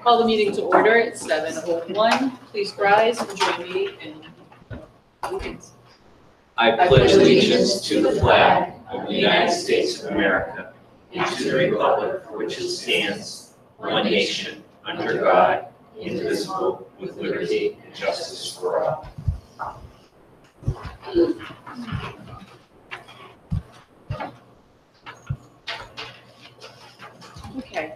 Call the meeting to order at 7:01. Please rise and join me in allegiance. I pledge allegiance to the flag of the United States of America and to the republic for which it stands, one nation, under God, indivisible, with liberty and justice for all. Okay,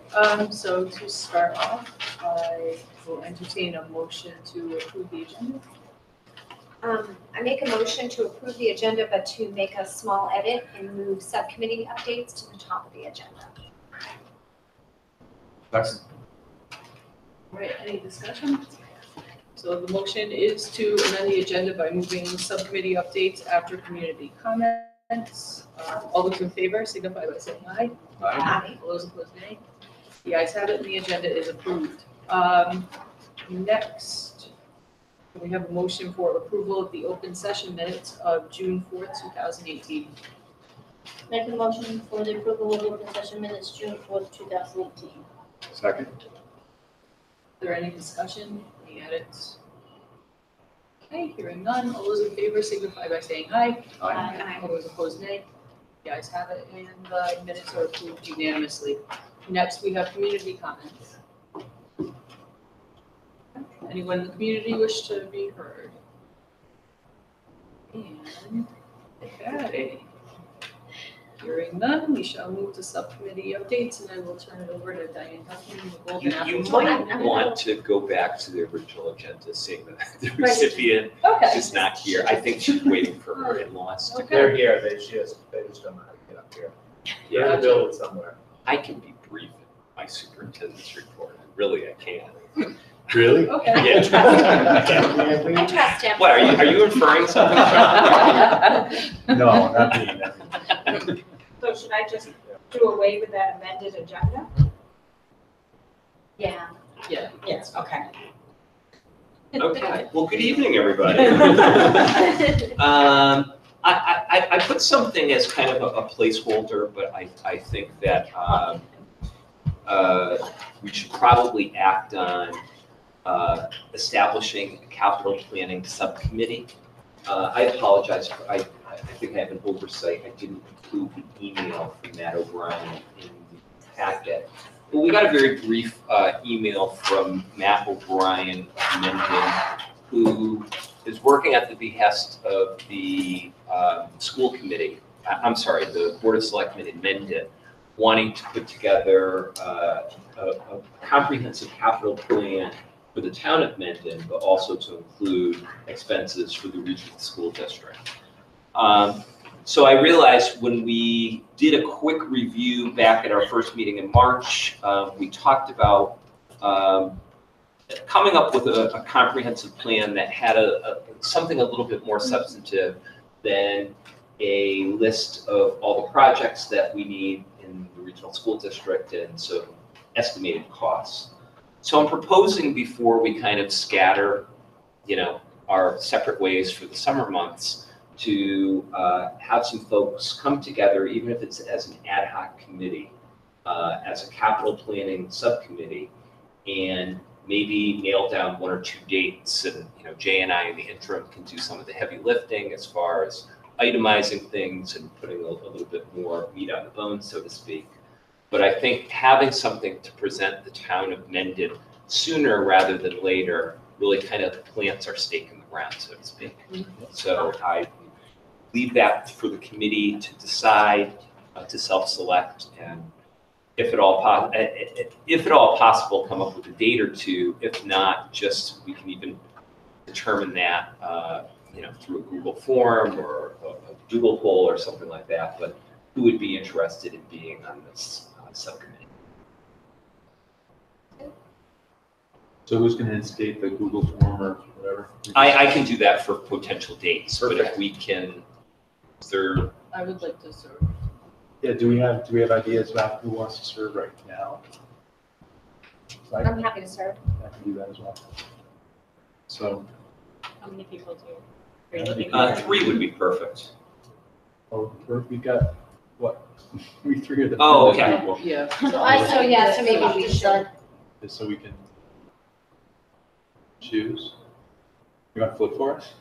so to start off, I will entertain a motion to approve the agenda. I make a motion to approve the agenda, but to make a small edit and move subcommittee updates to the top of the agenda. Next. All right, any discussion? So the motion is to amend the agenda by moving subcommittee updates after community comments. All those in favor signify by saying aye. Aye. All those opposed, nay. The ayes have it, and the agenda is approved. Next, we have a motion for approval of the open session minutes of June 4th, 2018. Make a motion for the approval of open session minutes, June 4th, 2018. Second. Is there any discussion, any edits? Okay, hearing none. All those in favor signify by saying aye. Aye. All those opposed, nay. The ayes have it, and the minutes are approved unanimously. Next, we have community comments. Anyone in the community wish to be heard? And, okay. Hearing none, we shall move to subcommittee updates, and I will turn it over to Diane Huffman, the Golden Apple. You might want to go back to the original agenda, seeing that the recipient Okay. is not here. I think she's waiting for her in-laws to Okay. They're here, they just don't know how to get up here. They're in the building somewhere. I can be brief in my superintendent's report. Really, I can. Really? Okay. I trust him. What, are you inferring something? No, not me. So should I just do away with that amended agenda? Yeah. Yeah. Yes. Okay. Okay, well, good evening, everybody. I put something as kind of a placeholder, but I think that we should probably act on establishing a capital planning subcommittee. I apologize, I think I have an oversight. I didn't include the email from Matt O'Brien in the packet. Well, we got a very brief email from Matt O'Brien of Mendon, who is working at the behest of the school committee, the Board of Selectmen in Mendon, wanting to put together a comprehensive capital plan for the town of Mendon, but also to include expenses for the regional school district. So I realized when we did a quick review back at our first meeting in March, we talked about coming up with a comprehensive plan that had something a little bit more substantive than a list of all the projects that we need in the regional school district and some estimated costs. So I'm proposing, before we kind of scatter, our separate ways for the summer months, to have some folks come together, even if it's as an ad hoc committee, as a capital planning subcommittee, and maybe nail down one or two dates. And Jay and I in the interim can do some of the heavy lifting as far as itemizing things and putting a little bit more meat on the bone, so to speak. But I think having something to present the town of Mendon sooner rather than later really kind of plants our stake in the ground, so to speak. So I leave that for the committee to decide, to self-select, and if at all possible, come up with a date or two. If not, just we can even determine that through a Google form or a Google poll or something like that. But who would be interested in being on this subcommittee? So who's going to instate the Google form or whatever? I can do that for potential dates, but if we can, is there? I would like to serve. Yeah, do we have ideas about who wants to serve right now? I'm happy to serve. I can do that as well. So, How many people do? 3 would be perfect. we've got, what, We three are the. Oh, permanent okay. people, Yeah. So I So, yeah, so maybe we should. should. just so we can choose. You want to flip for us?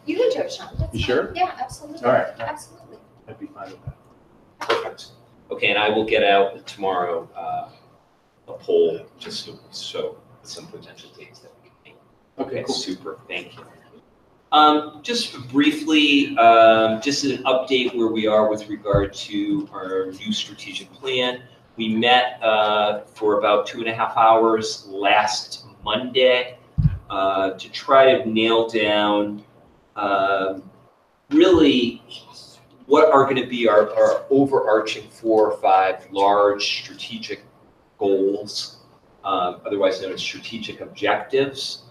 You can do it, Sean. That's You fine. sure? Yeah, absolutely. All right. Absolutely. I'd be fine with that. Perfect. Okay, and I will get out tomorrow a poll just so some potential dates that we can make. Okay, cool. Super, thank you. Just briefly, just an update where we are with regard to our new strategic plan. We met for about 2.5 hours last Monday to try to nail down really what are going to be our overarching 4 or 5 large strategic goals, otherwise known as strategic objectives.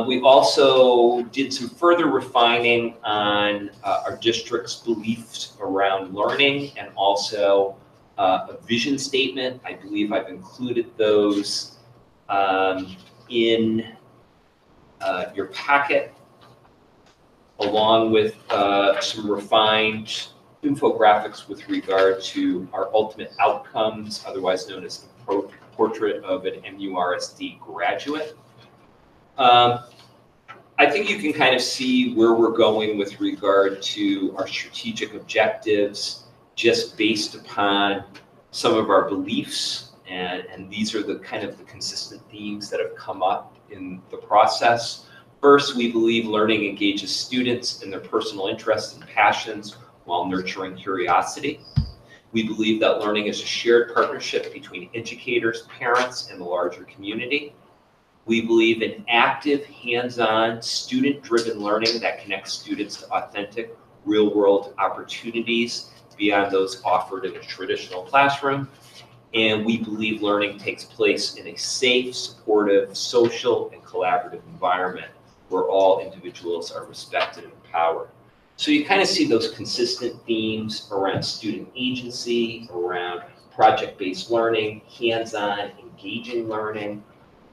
We also did some further refining on our district's beliefs around learning and also a vision statement. I believe I've included those in your packet, along with some refined infographics with regard to our ultimate outcomes, otherwise known as the portrait of an MURSD graduate. I think you can kind of see where we're going with regard to our strategic objectives just based upon some of our beliefs, and these are the kind of the consistent themes that have come up in the process. First, we believe learning engages students in their personal interests and passions while nurturing curiosity. We believe that learning is a shared partnership between educators, parents, and the larger community. We believe in active, hands-on, student-driven learning that connects students to authentic, real-world opportunities beyond those offered in a traditional classroom. And we believe learning takes place in a safe, supportive, social, and collaborative environment where all individuals are respected and empowered. So you kind of see those consistent themes around student agency, around project-based learning, hands-on, engaging learning,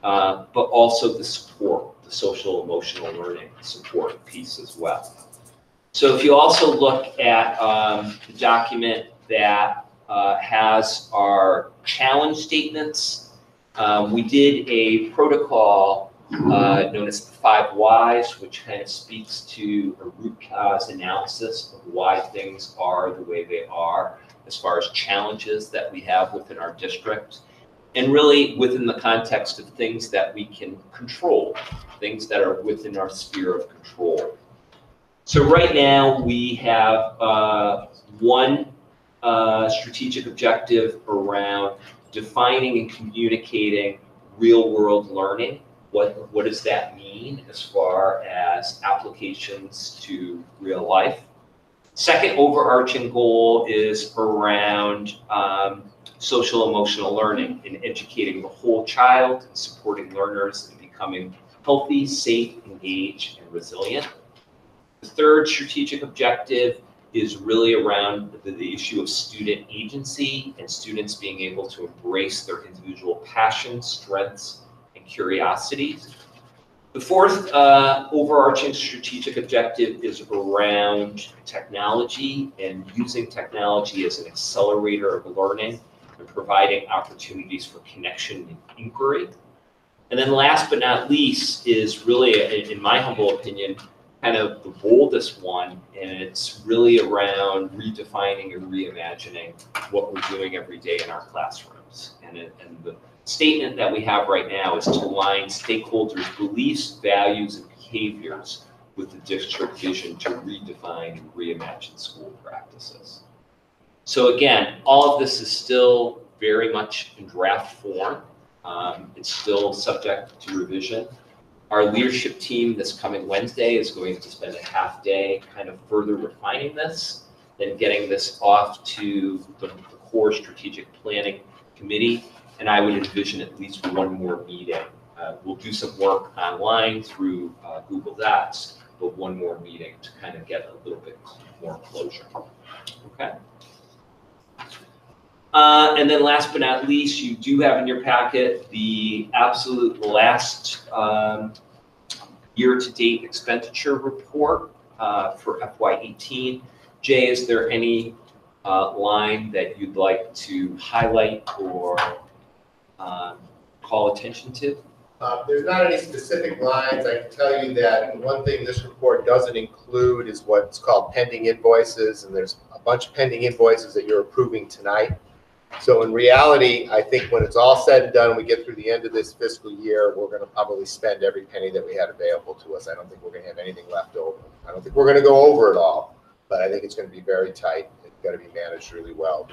but also the support, the social emotional learning support piece as well. So if you also look at the document that has our challenge statements, we did a protocol known as the 5 whys, which kind of speaks to a root cause analysis of why things are the way they are as far as challenges that we have within our district. And really within the context of things that we can control, things that are within our sphere of control. So right now we have one strategic objective around defining and communicating real-world learning. What does that mean as far as applications to real life? Second overarching goal is around social emotional learning and educating the whole child and supporting learners in becoming healthy, safe, engaged, and resilient. The third strategic objective is really around the issue of student agency and students being able to embrace their individual passions, strengths, and curiosities. The fourth overarching strategic objective is around technology and using technology as an accelerator of learning and providing opportunities for connection and inquiry. And then last but not least is really, in my humble opinion, kind of the boldest one, and it's really around redefining and reimagining what we're doing every day in our classrooms. And the statement that we have right now is to align stakeholders' beliefs, values, and behaviors with the district vision to redefine and reimagine school practices. So again, all of this is still very much in draft form. It's still subject to revision. Our leadership team this coming Wednesday is going to spend a half day kind of further refining this, then getting this off to the core strategic planning committee. And I would envision at least one more meeting. We'll do some work online through Google Docs, but one more meeting to kind of get a little bit more closure. Okay. And then last but not least, you do have in your packet the absolute last year-to-date expenditure report for FY18. Jay, is there any line that you'd like to highlight or call attention to? There's not any specific lines. I can tell you that one thing this report doesn't include is what's called pending invoices, and there's a bunch of pending invoices that you're approving tonight. So in reality, I think when it's all said and done, and we get through the end of this fiscal year, we're going to probably spend every penny that we had available to us. I don't think we're going to have anything left over. I don't think we're going to go over it all, but I think it's going to be very tight. It's got to be managed really well.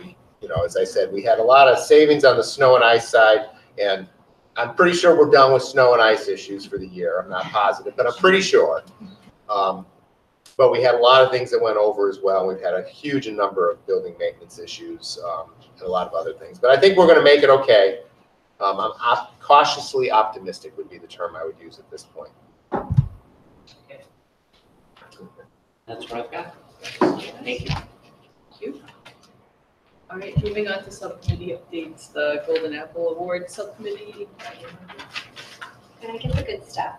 As I said, we had a lot of savings on the snow and ice side, and I'm pretty sure we're done with snow and ice issues for the year. I'm not positive, but I'm pretty sure. But we had a lot of things that went over as well. We've had a huge number of building maintenance issues and a lot of other things. But I think we're going to make it okay. I'm cautiously optimistic would be the term I would use at this point. That's what I've got. Thank you. Thank you. All right, moving on to subcommittee updates, the Golden Apple Award Subcommittee. Can I get the good stuff?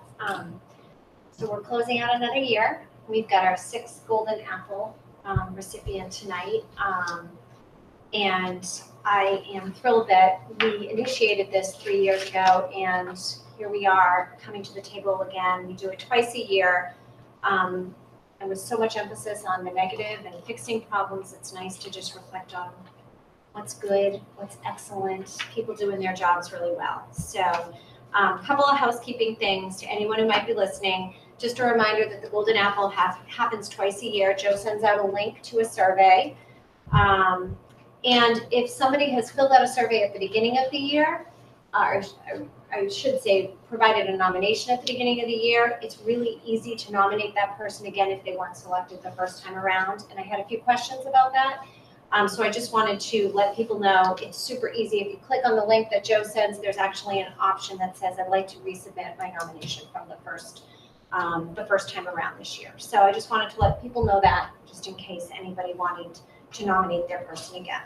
So we're closing out another year. We've got our 6th Golden Apple recipient tonight. And I am thrilled that we initiated this 3 years ago, and here we are coming to the table again. We do it twice a year. And with so much emphasis on the negative and fixing problems, it's nice to just reflect on what's good, what's excellent, people doing their jobs really well. So a couple of housekeeping things to anyone who might be listening. Just a reminder that the Golden Apple happens twice a year. Joe sends out a link to a survey. And if somebody has filled out a survey at the beginning of the year, or I should say provided a nomination at the beginning of the year, it's really easy to nominate that person again if they weren't selected the first time around. And I had a few questions about that. So I just wanted to let people know it's super easy. If you click on the link that Joe sends, there's actually an option that says I'd like to resubmit my nomination from the first time around this year. So I just wanted to let people know that, just in case anybody wanted to nominate their person again.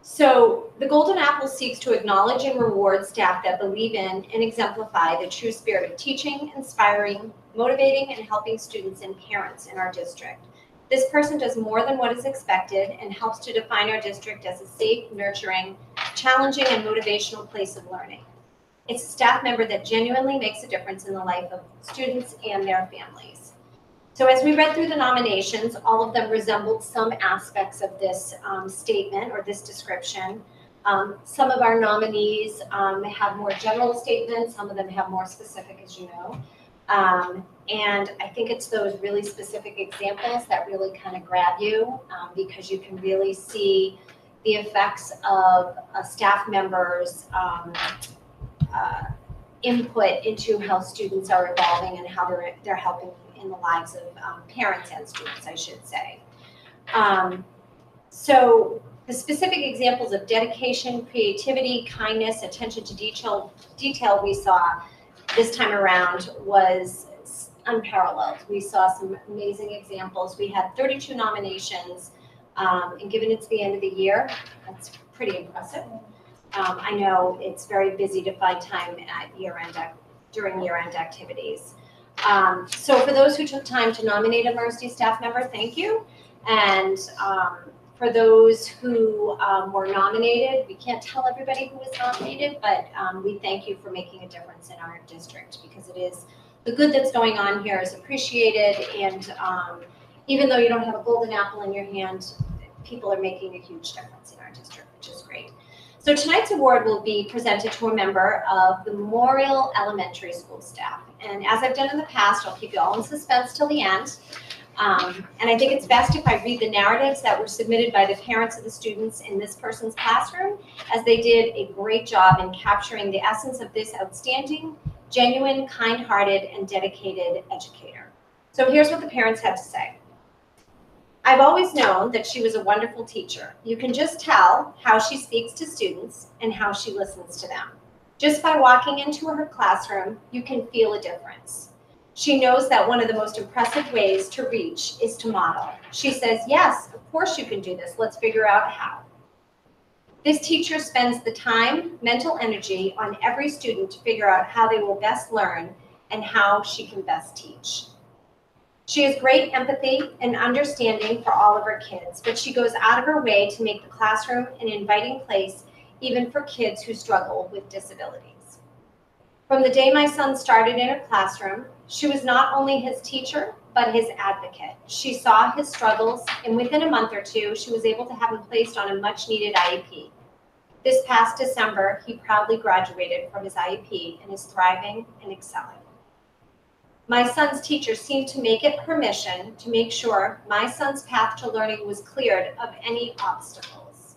So the Golden Apple seeks to acknowledge and reward staff that believe in and exemplify the true spirit of teaching, inspiring, motivating, and helping students and parents in our district. This person does more than what is expected and helps to define our district as a safe, nurturing, challenging, and motivational place of learning. It's a staff member that genuinely makes a difference in the life of students and their families. So as we read through the nominations, all of them resembled some aspects of this statement or this description. Some of our nominees have more general statements, some of them have more specific, as you know. And I think it's those really specific examples that really kind of grab you because you can really see the effects of a staff member's input into how students are evolving and how they're helping in the lives of parents and students, I should say. So the specific examples of dedication, creativity, kindness, attention to detail we saw this time around was unparalleled. We saw some amazing examples. We had 32 nominations, and given it's the end of the year, that's pretty impressive. I know it's very busy to find time at during year-end activities. So for those who took time to nominate a Mercy staff member, thank you. And for those who were nominated, we can't tell everybody who was nominated, but we thank you for making a difference in our district, because it is the good that's going on here is appreciated. And even though you don't have a golden apple in your hand, people are making a huge difference in our district, which is great. So tonight's award will be presented to a member of the Memorial Elementary School staff. And as I've done in the past, I'll keep you all in suspense till the end. And I think it's best if I read the narratives that were submitted by the parents of the students in this person's classroom, as they did a great job in capturing the essence of this outstanding, genuine, kind-hearted, and dedicated educator. So here's what the parents had to say. I've always known that she was a wonderful teacher. You can just tell how she speaks to students and how she listens to them. Just by walking into her classroom, you can feel a difference. She knows that one of the most impressive ways to reach is to model. She says, yes, of course you can do this. Let's figure out how. This teacher spends the time, mental energy on every student to figure out how they will best learn and how she can best teach. She has great empathy and understanding for all of her kids, but she goes out of her way to make the classroom an inviting place even for kids who struggle with disabilities. From the day my son started in her classroom, she was not only his teacher, but his advocate. She saw his struggles, and within a month or two, she was able to have him placed on a much-needed IEP. This past December, he proudly graduated from his IEP and is thriving and excelling. My son's teacher seemed to make it her mission to make sure my son's path to learning was cleared of any obstacles.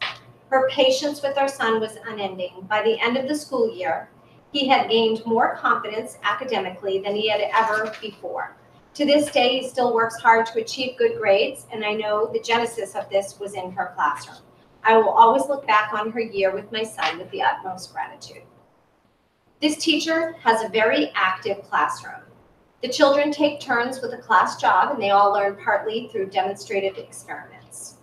Her patience with our son was unending. By the end of the school year, he had gained more confidence academically than he had ever before. To this day, he still works hard to achieve good grades, and I know the genesis of this was in her classroom. I will always look back on her year with my son with the utmost gratitude. This teacher has a very active classroom. The children take turns with a class job, and they all learn partly through demonstrative experiments.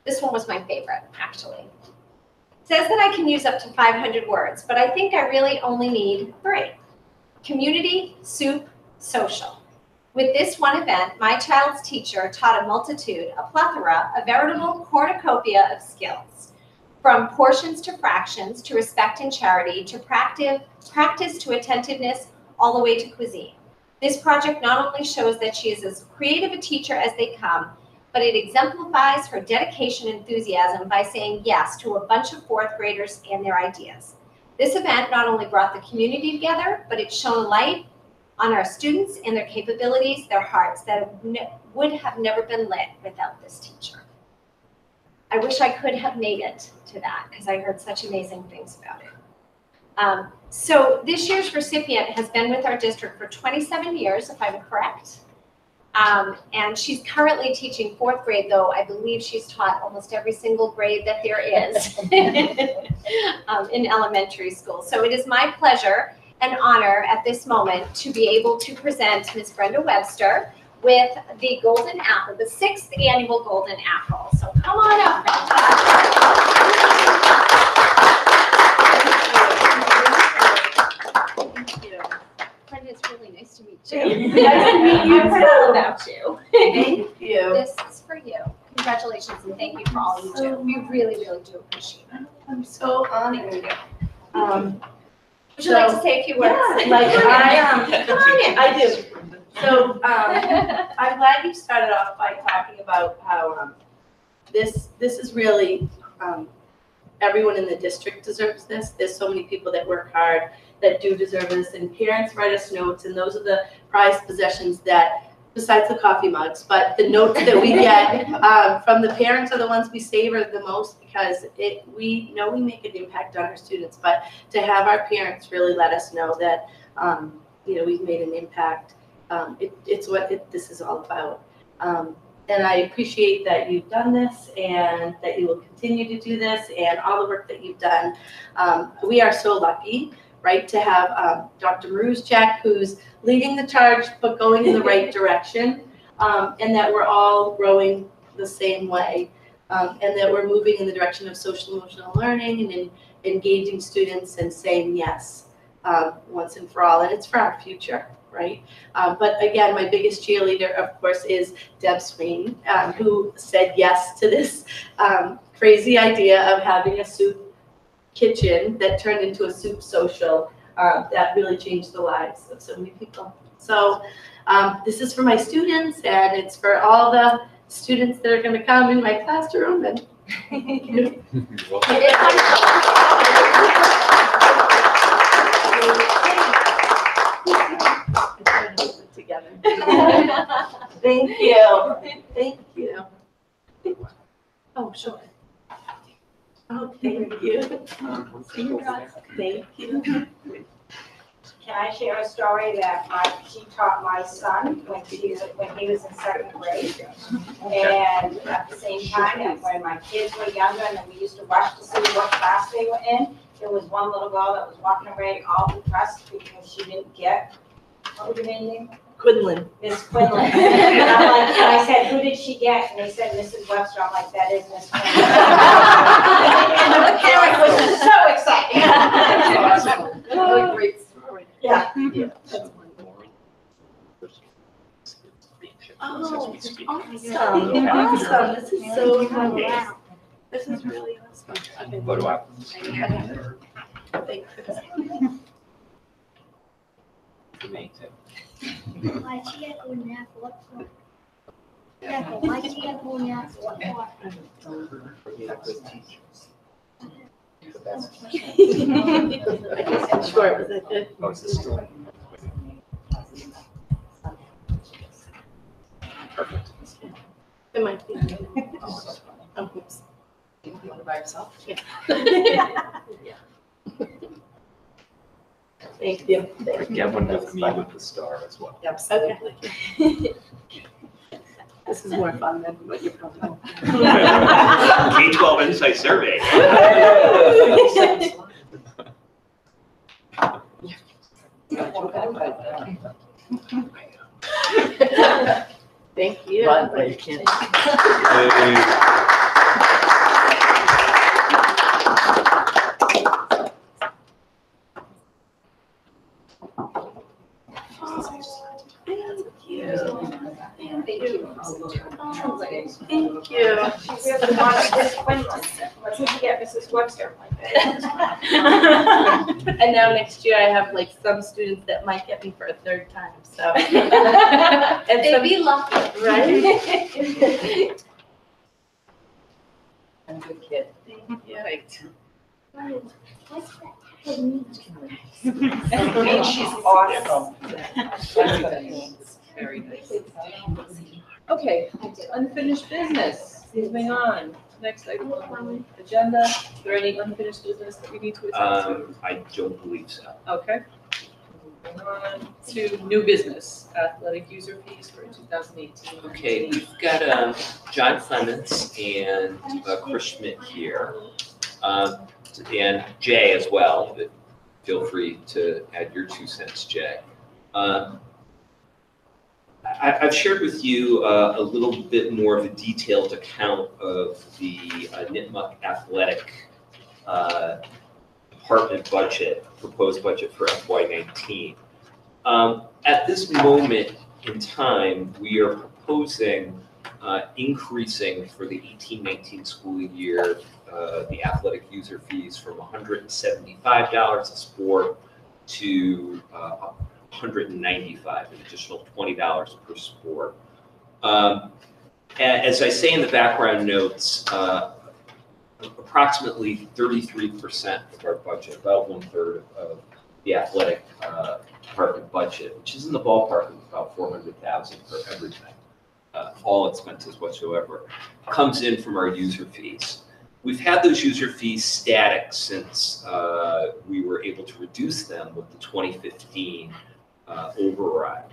This one was my favorite, actually. It says that I can use up to 500 words, but I think I really only need 3. Community, soup, social. With this one event, my child's teacher taught a multitude, a plethora, a veritable cornucopia of skills. From portions to fractions, to respect and charity, to practice to attentiveness, all the way to cuisine. This project not only shows that she is as creative a teacher as they come, but it exemplifies her dedication and enthusiasm by saying yes to a bunch of 4th graders and their ideas. This event not only brought the community together, but it shone light on our students and their capabilities, their hearts that would have never been lit without this teacher. I wish I could have made it to that because I heard such amazing things about it. So this year's recipient has been with our district for 27 years, if I'm correct. And she's currently teaching 4th grade, though I believe she's taught almost every single grade that there is in elementary school. So it is my pleasure and honor at this moment to be able to present Ms. Brenda Webster with the Golden Apple, the 6th annual Golden Apple. So come on up, Brenda. Brenda, it's really nice to meet you. Nice to meet you too. About you. Thank you. This is for you. Congratulations and thank you for all you do. We really, really do appreciate it. I'm so honored. Would you like to say a few words? Yeah, like Come on in. I do. So I'm glad you started off by talking about how this is really everyone in the district deserves this. There's so many people that work hard that do deserve this, and parents write us notes, and those are the prized possessions that, besides the coffee mugs, but the notes that we get from the parents are the ones we savor the most because we know we make an impact on our students, but to have our parents really let us know that we've made an impact, it's what this is all about. And I appreciate that you've done this and that you will continue to do this and all the work that you've done. We are so lucky, right, to have Dr. Maruzjak, who's leading the charge but going in the right direction, and that we're all rowing the same way, and that we're moving in the direction of social emotional learning and in engaging students and saying yes once and for all, and it's for our future. Right, but again, my biggest cheerleader, of course, is Deb Swain, who said yes to this crazy idea of having a soup kitchen that turned into a soup social that really changed the lives of so many people. So this is for my students, and it's for all the students that are going to come in my classroom. And together. Thank you. Thank you. Oh, sure. Oh, thank you. Thank you. Can I share a story that she taught my son when he was in 2nd grade? And at the same time, when my kids were younger and we used to watch to see what class they were in, there was one little girl that was walking away all depressed because she didn't get, what was her name? Quinlan. Miss Quinlan. And I said, who did she get? And they said, Mrs. Webster. I'm like, that is Miss Quinlan. And the parent was so excited. Great story. Yeah. Awesome, awesome, this is so nice. This is really awesome. Okay. Photo op. Thank you. For me, too. Sure, was that good? Oh, is this still? Perfect. It might be. Oh, oops. You want to by yourself? Yeah. Thank you. Yeah, one with me with the star as well. Absolutely. Okay. This is more fun than what you probably know. K-12 Insight Survey. Thank you. Run, but you can't. Thank you. She really wanted this one. Let's get Mrs. Webster. And now next year I have like some students that might get me for a third time, so. And They'd some, be lucky. right? I'm a good kid. Thank you. Right. And she's awesome. Very nice. Okay, unfinished business, moving on. Next item on the agenda, is there any unfinished business that we need to attend I don't believe so. to? Okay. Moving on to new business, athletic user fees for 2018. Okay, we've got John Clements and Chris Schmidt here, and Jay as well, but feel free to add your 2 cents, Jay. I've shared with you a little bit more of a detailed account of the Nipmuc athletic department budget, proposed budget for FY19. At this moment in time, we are proposing increasing for the 18-19 school year the athletic user fees from $175 a sport to $195, an additional $20 per sport. As I say in the background notes, approximately 33% of our budget, about 1/3 of the athletic department budget, which is in the ballpark of about $400,000 for everything, all expenses whatsoever, comes in from our user fees. We've had those user fees static since we were able to reduce them with the 2015 override.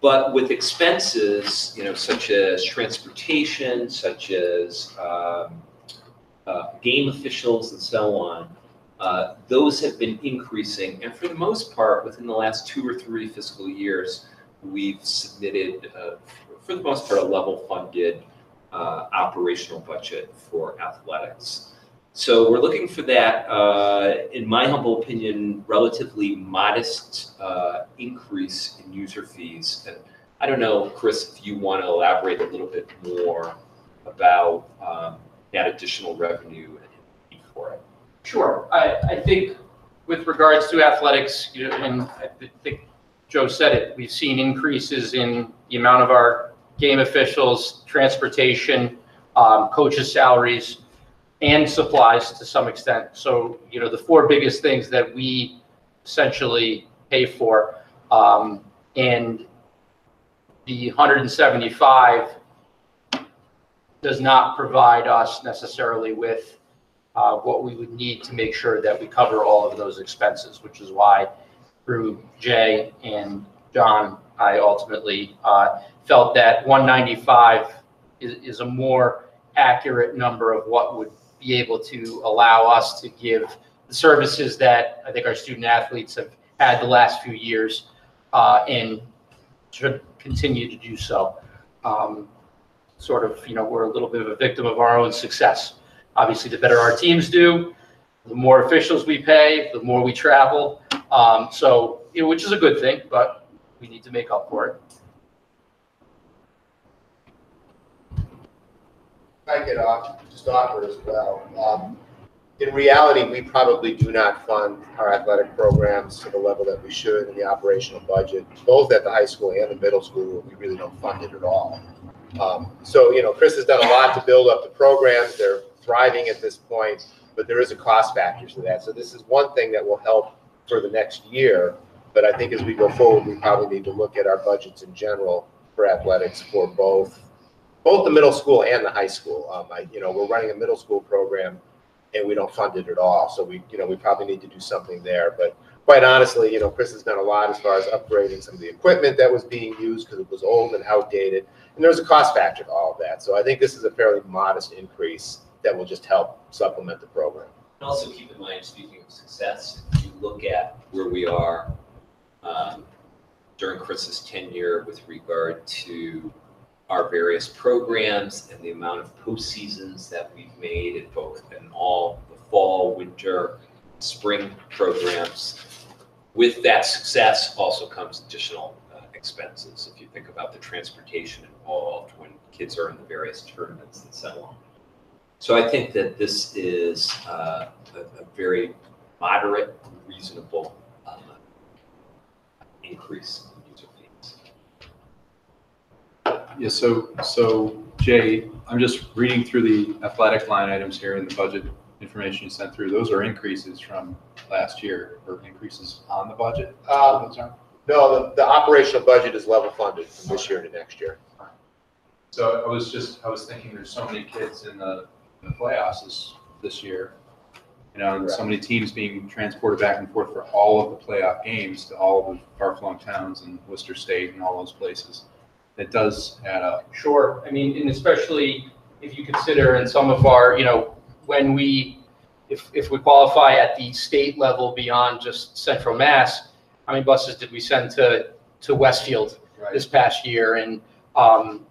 But with expenses, such as transportation, such as game officials and so on, those have been increasing. And for the most part, within the last 2 or 3 fiscal years, we've submitted, for the most part, a level funded operational budget for athletics. So we're looking for that, in my humble opinion, relatively modest increase in user fees. And I don't know, Chris, if you want to elaborate a little bit more about that additional revenue and need for it. Sure. I think with regards to athletics, and I think Joe said it, we've seen increases in the amount of our game officials, transportation, coaches' salaries, and supplies to some extent. So, the 4 biggest things that we essentially pay for, and the 175 does not provide us necessarily with what we would need to make sure that we cover all of those expenses, which is why through Jay and John, I ultimately felt that 195 is a more accurate number of what would be able to allow us to give the services that I think our student athletes have had the last few years and should continue to do so. We're a little bit of a victim of our own success. Obviously, the better our teams do, the more officials we pay, the more we travel. Which is a good thing, but we need to make up for it. I could just offer as well. In reality, we probably do not fund our athletic programs to the level that we should in the operational budget, both at the high school and the middle school. We really don't fund it at all. So, Chris has done a lot to build up the programs. They're thriving at this point, but there is a cost factor to that. So this is one thing that will help for the next year. But I think as we go forward, we probably need to look at our budgets in general for athletics for both the middle school and the high school. We're running a middle school program and we don't fund it at all. So we probably need to do something there. But quite honestly, Chris has done a lot as far as upgrading some of the equipment that was being used because it was old and outdated. And there's a cost factor to all of that. So I think this is a fairly modest increase that will just help supplement the program. And also keep in mind, speaking of success, if you look at where we are during Chris's tenure with regard to our various programs and the amount of postseasons that we've made in all the fall, winter, spring programs. With that success also comes additional expenses. If you think about the transportation involved when kids are in the various tournaments and so on. So I think that this is a very moderate, reasonable increase in user fees. Yeah, so Jay, I'm just reading through the athletic line items here in the budget information you sent through. Those are increases from last year, or increases on the budget? No, the operational budget is level funded from this year to next year. So I was thinking there's so many kids in the playoffs this year, and so many teams being transported back and forth for all of the playoff games to all of the far-flung towns and Worcester State and all those places. It does add up. Sure. I mean, and especially if you consider in some of our, when if we qualify at the state level beyond just Central Mass, how many buses did we send to Westfield this past year? And,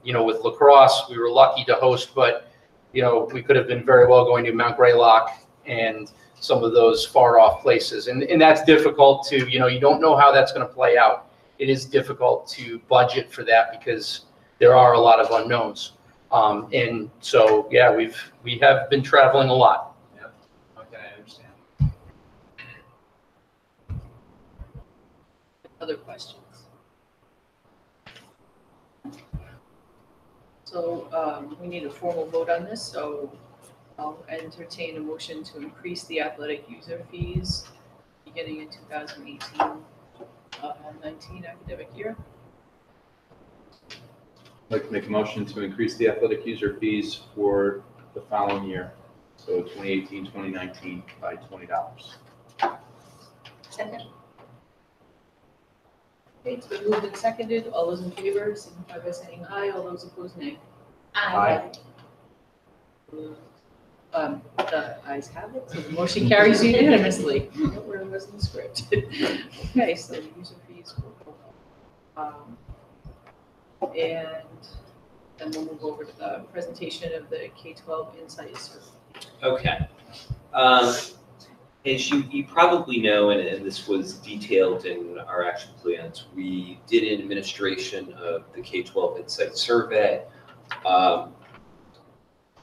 with lacrosse, we were lucky to host, but, we could have been very well going to Mount Greylock and some of those far off places. And that's difficult to, you don't know how that's going to play out. It is difficult to budget for that because there are a lot of unknowns. And so, yeah, we have been traveling a lot. Yeah. Okay, I understand. Other questions? So we need a formal vote on this, so I'll entertain a motion to increase the athletic user fees beginning in 2018-19 academic year. I'd like to make a motion to increase the athletic user fees for the following year, so 2018-2019 by $20. Second. Okay, it's been moved and seconded. All those in favor signify by saying aye. All those opposed, nay. Aye. The ayes have it, so the motion carries unanimously. Where was the script? Okay, so the user fees will go up. And then we'll move over to the presentation of the K-12 Insight Survey. Okay. As you probably know, and this was detailed in our action plans, we did an administration of the K-12 Insight Survey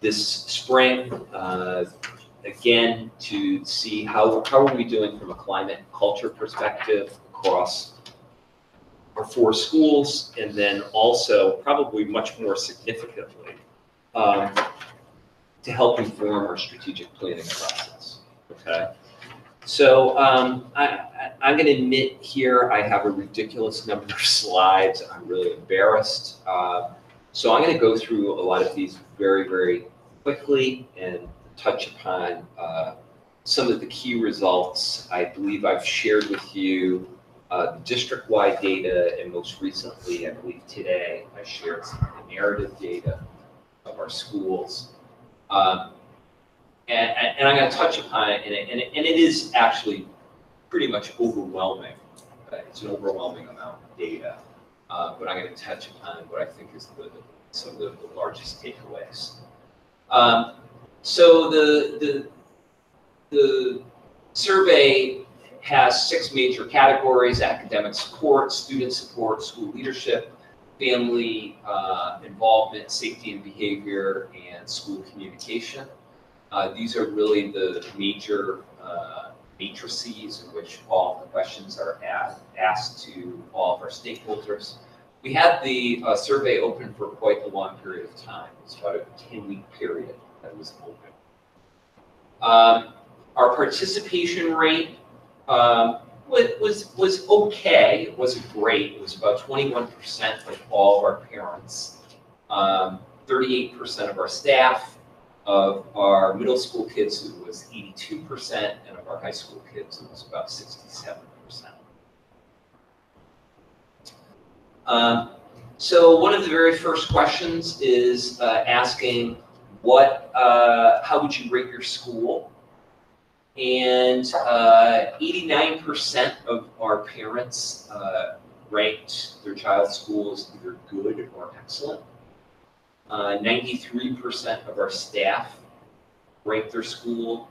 this spring, again, to see how are we doing from a climate and culture perspective across our 4 schools, and then also, probably much more significantly, to help inform our strategic planning process, okay? So I'm going to admit here I have a ridiculous number of slides. I'm really embarrassed. So I'm going to go through a lot of these very, very quickly and touch upon some of the key results. I believe I've shared with you the district-wide data, and most recently, I believe today, I shared some of the narrative data of our schools. And I'm going to touch upon it, and it is actually pretty much overwhelming. It's an overwhelming amount of data, but I'm going to touch upon what I think is some of the largest takeaways. So the survey has 6 major categories: academic support, student support, school leadership, family involvement, safety and behavior, and school communication. These are really the major matrices in which all the questions are asked to all of our stakeholders. We had the survey open for quite a long period of time. It's about a 10-week period that it was open. Our participation rate was okay. It wasn't great. It was about 21% of all of our parents, 38% of our staff, of our middle school kids it was 82%, and of our high school kids it was about 67%. So one of the very first questions is asking how would you rate your school? And 89% of our parents ranked their child's school as either good or excellent. 93% of our staff ranked their school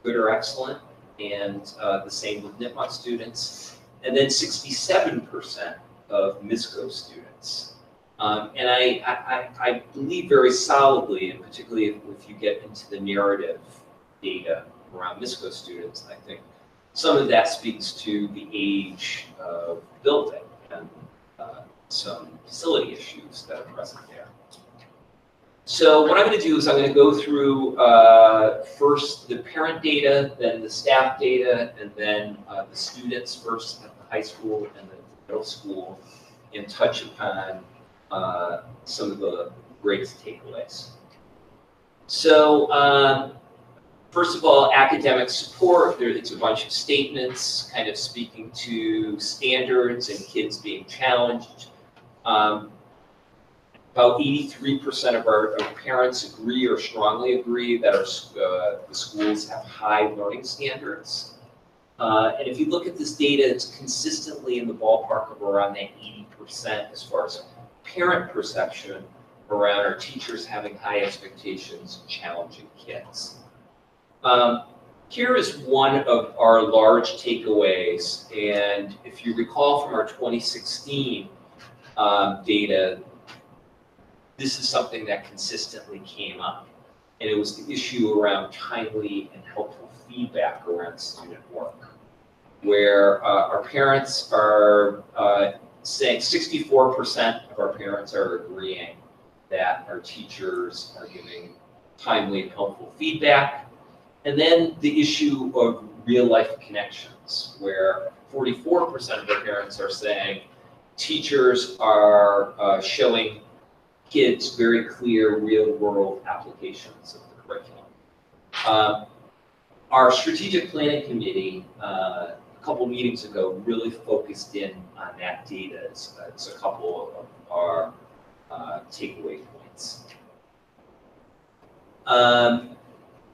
good or excellent, and the same with Nipmuc students. And then 67% of MISCO students. And I believe very solidly, and particularly if you get into the narrative data around MISCO students, I think some of that speaks to the age of the building and some facility issues that are present there. So what I'm going to do is I'm going to go through first the parent data, then the staff data, and then the students first at the high school and the middle school, and touch upon some of the greatest takeaways. So first of all, academic support. It's a bunch of statements kind of speaking to standards and kids being challenged. About 83% of our parents agree or strongly agree that the schools have high learning standards. And if you look at this data, it's consistently in the ballpark of around that 80% as far as parent perception around our teachers having high expectations and challenging kids. Here is one of our large takeaways, and if you recall from our 2016 data, this is something that consistently came up, and it was the issue around timely and helpful feedback around student work, where our parents are saying 64% of our parents are agreeing that our teachers are giving timely and helpful feedback. And then the issue of real life connections, where 44% of our parents are saying teachers are showing kids very clear real world applications of the curriculum. Our strategic planning committee a couple meetings ago really focused in on that data as a couple of our takeaway points.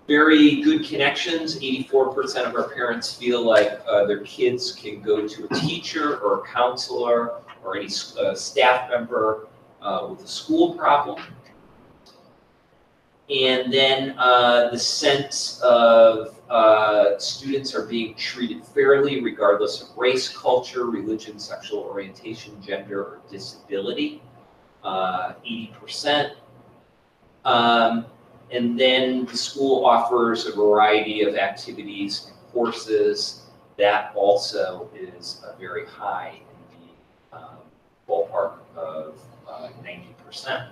Very good connections. 84% of our parents feel like their kids can go to a teacher or a counselor or any staff member with a school problem. And then the sense of students are being treated fairly regardless of race, culture, religion, sexual orientation, gender, or disability, 80%. And then the school offers a variety of activities and courses. That also is very high in the ballpark of 90%.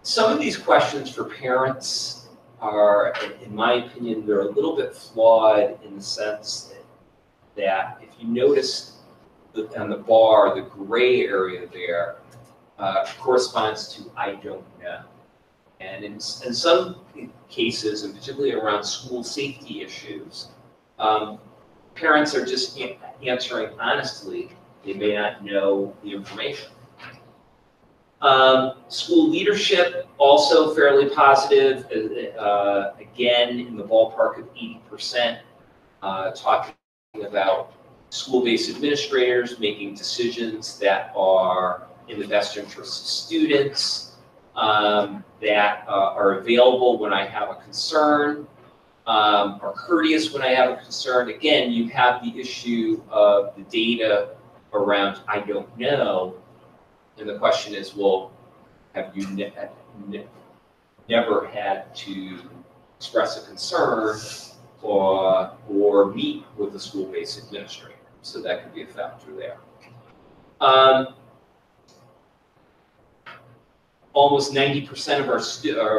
Some of these questions for parents are, in my opinion, they're a little bit flawed in the sense that if you notice on the bar, the gray area there corresponds to I don't know. And in some cases, and particularly around school safety issues, parents are just answering honestly. They may not know the information. School leadership, also fairly positive, again, in the ballpark of 80%, talking about school-based administrators making decisions that are in the best interest of students, that are available when I have a concern, are courteous when I have a concern. Again, you have the issue of the data around I don't know, And the question is, well, have you never had to express a concern or meet with the school-based administrator? So that could be a factor there. Almost 90% of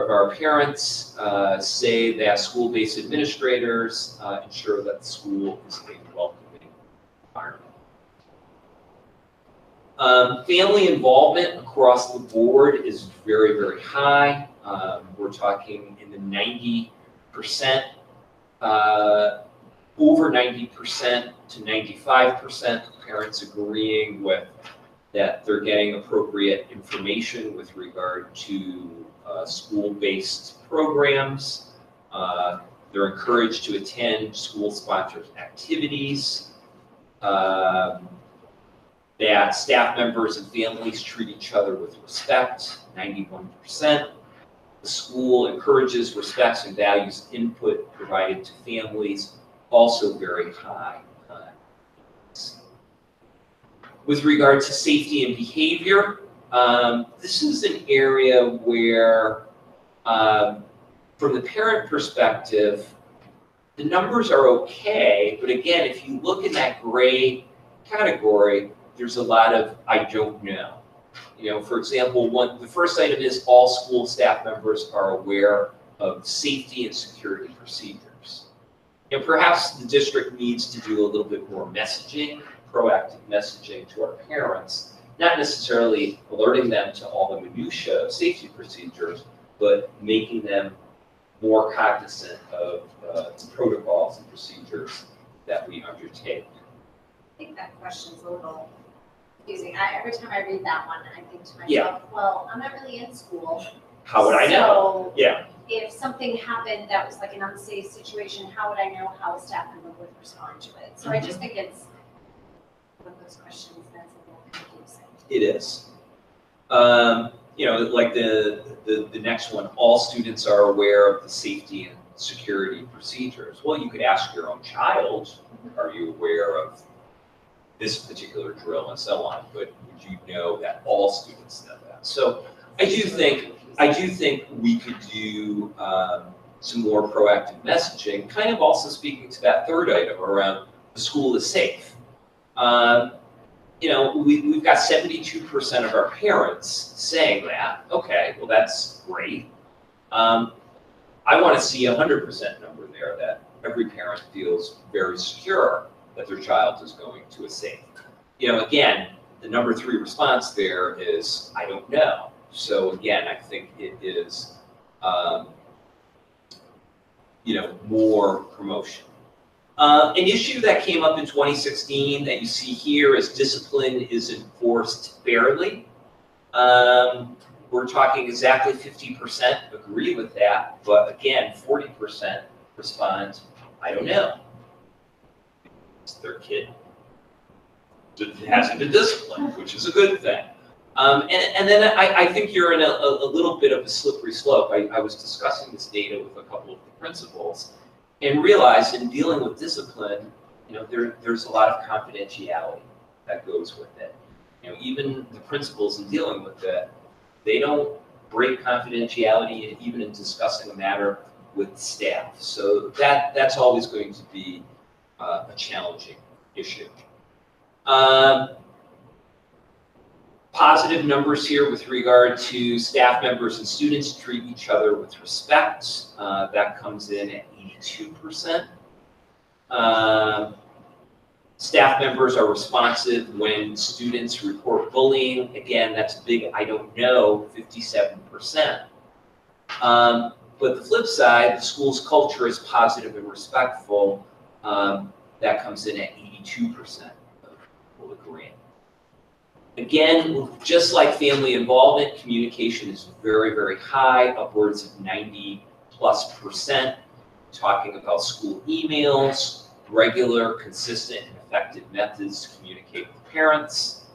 our parents say that school-based administrators ensure that the school is a welcoming environment. Family involvement across the board is very, very high. We're talking in the 90%, over 90% to 95% parents agreeing with that they're getting appropriate information with regard to school-based programs. They're encouraged to attend school-sponsored activities. That staff members and families treat each other with respect, 91%. The school encourages, respects, and values input provided to families, also very high. With regard to safety and behavior, this is an area where, from the parent perspective, the numbers are okay, but again, if you look in that gray category, there's a lot of I don't know. You know, for example, the first item is all school staff members are aware of safety and security procedures. You know, perhaps the district needs to do a little bit more messaging, proactive messaging to our parents, not necessarily alerting them to all the minutiae of safety procedures, but making them more cognizant of protocols and procedures that we undertake. I think that question's a little confusing. Every time I read that one, I think to myself, Yeah. well, I'm not really in school. How would I know? So Yeah. if something happened that was like an unsafe situation, how would I know how a staff member would respond to it? So I just think it's one of those questions that's a little confusing. It is. You know, like the next one, all students are aware of the safety and security procedures. Well, you could ask your own child, are you aware of this particular drill and so on, but would you know that all students know that? So I do think we could do some more proactive messaging, kind of also speaking to that third item around the school is safe. You know, we've got 72% of our parents saying that. Okay, well, that's great. I want to see 100% number there that every parent feels very secure that their child is going to a safe. You know, again, the number 3 response there is, I don't know. So again, I think it is, you know, more promotion. An issue that came up in 2016 that you see here is discipline is enforced fairly. We're talking exactly 50% agree with that, but again, 40% respond, I don't know. It's their kid. It hasn't been disciplined, which is a good thing. And then I think you're in a little bit of a slippery slope. I was discussing this data with a couple of the principals and realized in dealing with discipline, you know, there's a lot of confidentiality that goes with it. You know, even the principals in dealing with it, they don't break confidentiality even in discussing a matter with staff. So that's always going to be a challenging issue. Positive numbers here with regard to staff members and students treat each other with respect. That comes in at 82%. Staff members are responsive when students report bullying. Again, that's a big I don't know, 57%. But the flip side, the school's culture is positive and respectful. That comes in at 82% of people agreeing. Again, just like family involvement, communication is very, very high, upwards of 90+%. Talking about school emails, regular, consistent, and effective methods to communicate with parents.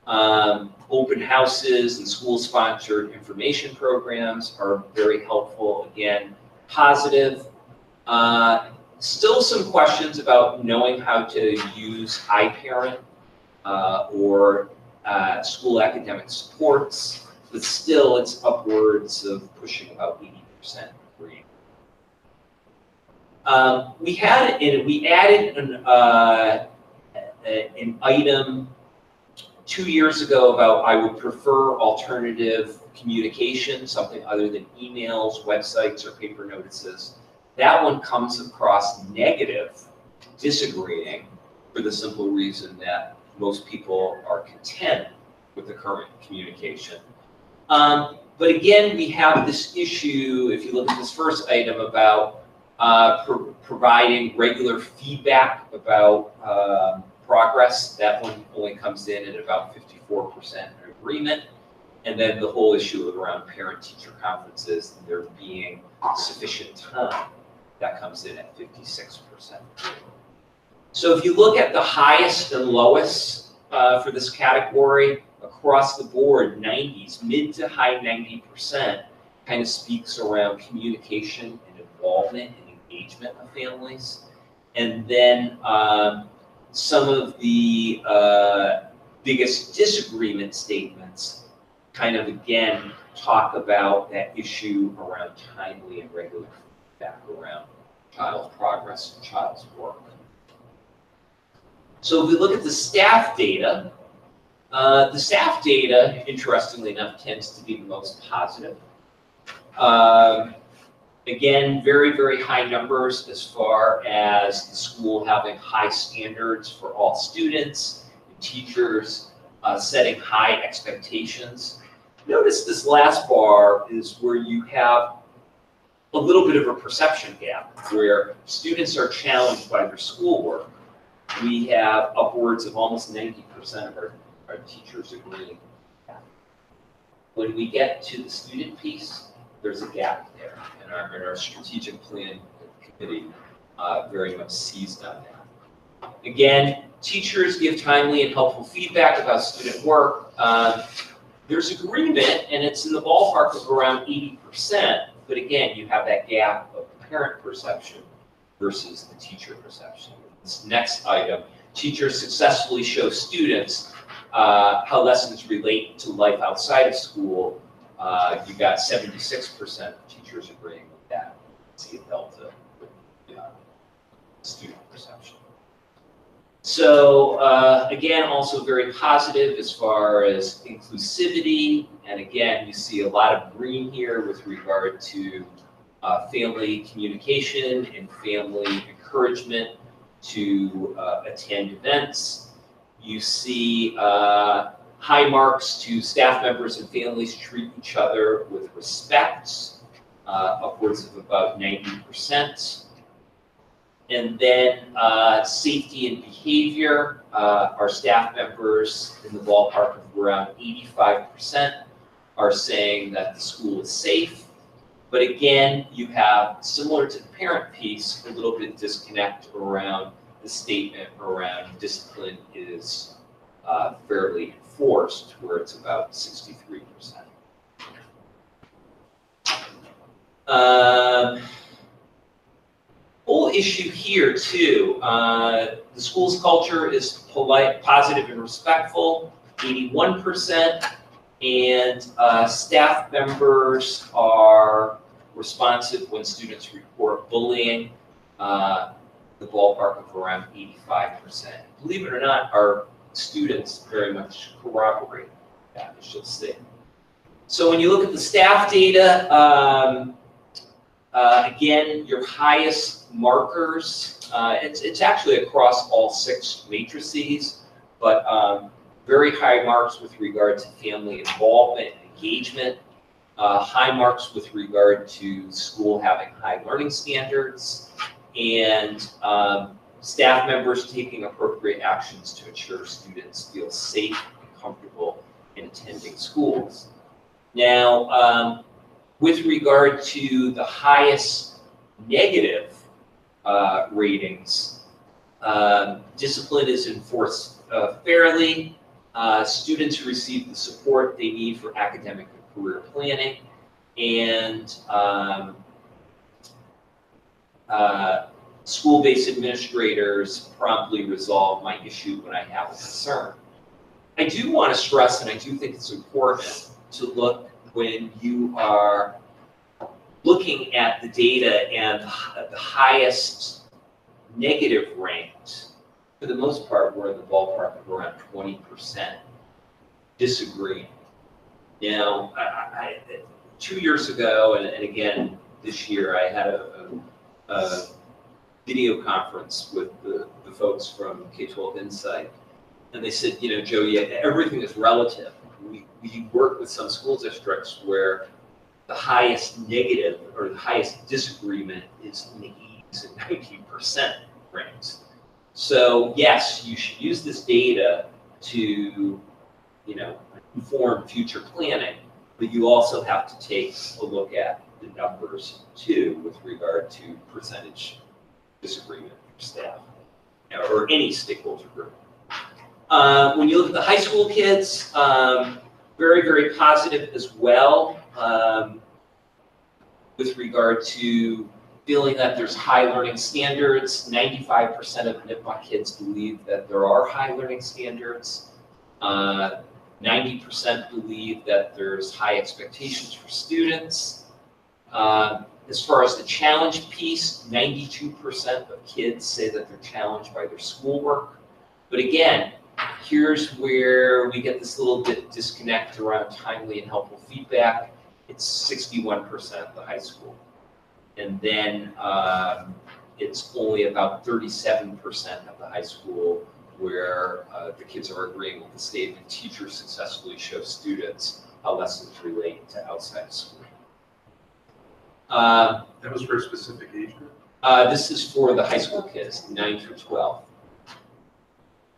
Open houses and school-sponsored information programs are very helpful. Again, positive. Still some questions about knowing how to use iParent or school academic supports, but still it's upwards of pushing about 80% green. We added an item 2 years ago about I would prefer alternative communication, something other than emails, websites, or paper notices. That one comes across negative, disagreeing, for the simple reason that most people are content with the current communication. But again, we have this issue, if you look at this first item, about providing regular feedback about progress. That one only comes in at about 54% agreement. And then the whole issue around parent-teacher conferences, and there being sufficient time, that comes in at 56%. So if you look at the highest and lowest for this category, across the board, 90s, mid to high 90% kind of speaks around communication and involvement and engagement of families. And then some of the biggest disagreement statements kind of, again, talk about that issue around timely and regular feedback around child's progress and child's work. So if we look at the staff data, interestingly enough, tends to be the most positive. Again, very, very high numbers as far as the school having high standards for all students and teachers, setting high expectations. Notice this last bar is where you have a little bit of a perception gap, where students are challenged by their schoolwork. We have upwards of almost 90% of our teachers agreeing. When we get to the student piece, there's a gap there, and our strategic plan committee very much seized on that. Again, teachers give timely and helpful feedback about student work. There's agreement, and it's in the ballpark of around 80%, but again, you have that gap of parent perception versus the teacher perception. This next item, teachers successfully show students how lessons relate to life outside of school. You got 76% of teachers agreeing with that. See a delta with student perception. So again, also very positive as far as inclusivity. And again, you see a lot of green here with regard to family communication and family encouragement to attend events. You see high marks to staff members and families treat each other with respect, upwards of about 90%. And then safety and behavior, our staff members in the ballpark of around 85% are saying that the school is safe. But again, you have, similar to the parent piece, a little bit disconnect around the statement around discipline is fairly enforced, where it's about 63%. Whole issue here too, the school's culture is polite, positive, and respectful, 81%, and staff members are responsive when students report bullying, the ballpark of around 85%. Believe it or not, our students very much corroborate that initial statement. So when you look at the staff data, again, your highest markers, it's actually across all 6 matrices, but very high marks with regard to family involvement and engagement, high marks with regard to school having high learning standards, and staff members taking appropriate actions to ensure students feel safe and comfortable in attending schools. Now, with regard to the highest negative ratings, discipline is enforced fairly. Students receive the support they need for academic and career planning, and school-based administrators promptly resolve my issue when I have a concern. I do want to stress, and I do think it's important to look when you are looking at the data and the highest negative ranked, for the most part, we're in the ballpark of around 20% disagreeing. Now, 2 years ago, and again this year, I had a video conference with the folks from K-12 Insight, and they said, Joe, everything is relative. We work with some school districts where the highest negative or the highest disagreement is in the 80s and 90% ranks. So yes, you should use this data to, inform future planning, but you also have to take a look at the numbers too with regard to percentage disagreement for staff or any stakeholder group. When you look at the high school kids, very, very positive as well with regard to feeling that there's high learning standards. 95% of NIPMA kids believe that there are high learning standards. 90% believe that there's high expectations for students. As far as the challenge piece, 92% of kids say that they're challenged by their schoolwork. But again, here's where we get this little bit disconnect around timely and helpful feedback. It's 61% at the high school. And then it's only about 37% of the high school where the kids are agreeing with the statement, teachers successfully show students how lessons relate to outside of school. That was for a specific age group? This is for the high school kids, 9 through 12.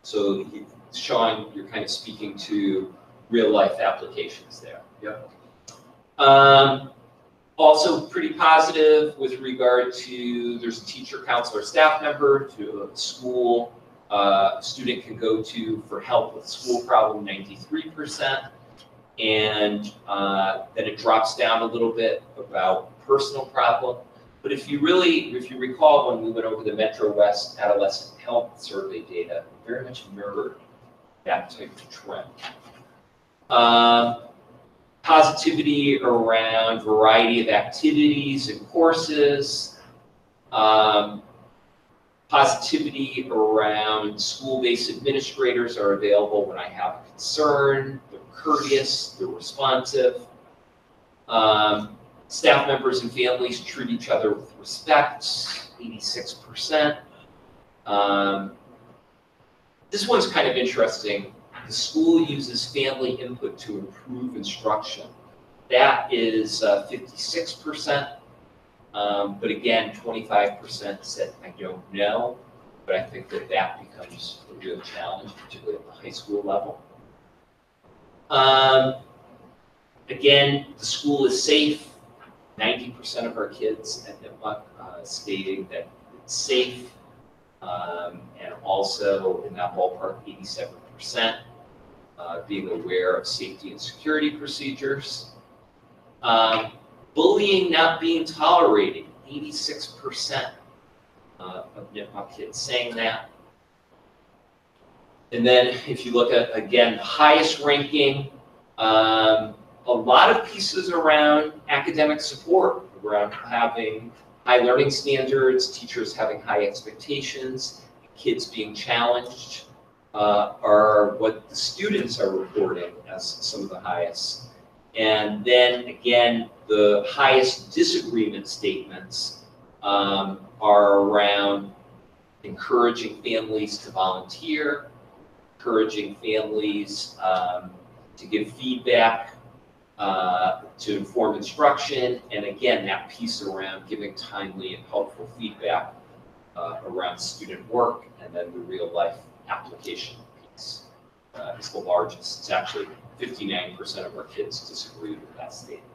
So Sean, you're kind of speaking to real life applications there. Yep. Also pretty positive with regard to, there's a teacher, counselor, staff member to a school student can go to for help with school problem, 93%. And then it drops down a little bit about personal problem. But if you recall when we went over the Metro West Adolescent Health Survey data, very much mirrored that type of trend. Positivity around variety of activities and courses. Positivity around school-based administrators are available when I have a concern. They're courteous, they're responsive. Staff members and families treat each other with respect, 86%. This one's kind of interesting. The school uses family input to improve instruction. That is 56%. But again, 25% said, I don't know. But I think that becomes a real challenge, particularly at the high school level. Again, the school is safe. 90% of our kids at NIPMA stating that it's safe. And also in that ballpark, 87% being aware of safety and security procedures. Bullying not being tolerated, 86% of NIPMA kids saying that. And then if you look at, again, the highest ranking, a lot of pieces around academic support, around having high learning standards, teachers having high expectations, kids being challenged, are what the students are reporting as some of the highest. And then again, the highest disagreement statements are around encouraging families to volunteer, encouraging families to give feedback, to inform instruction, and again, that piece around giving timely and helpful feedback around student work, and then the real life application piece is the largest. It's actually 59% of our kids disagree with that statement.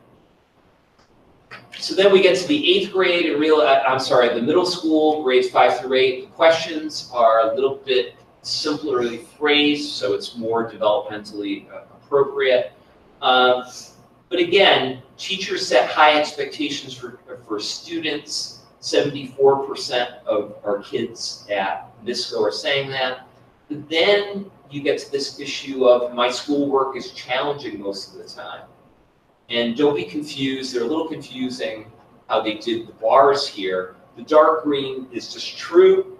So then we get to the 8th grade and the middle school, grades 5 through 8. The questions are a little bit simplerly phrased, so it's more developmentally appropriate. But again, teachers set high expectations for students. 74% of our kids at MISCO are saying that. Then you get to this issue of my schoolwork is challenging most of the time. And don't be confused, they're a little confusing how they did the bars here. The dark green is just true,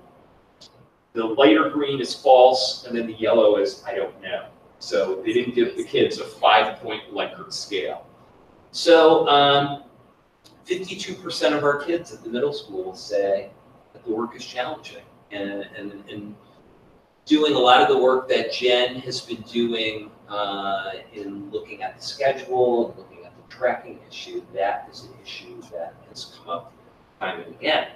the lighter green is false, and then the yellow is I don't know. So they didn't give the kids a 5-point Likert scale. So 52% of our kids at the middle school say that the work is challenging. And doing a lot of the work that Jen has been doing in looking at the schedule and looking at the tracking issue, that is an issue that has come up time and again.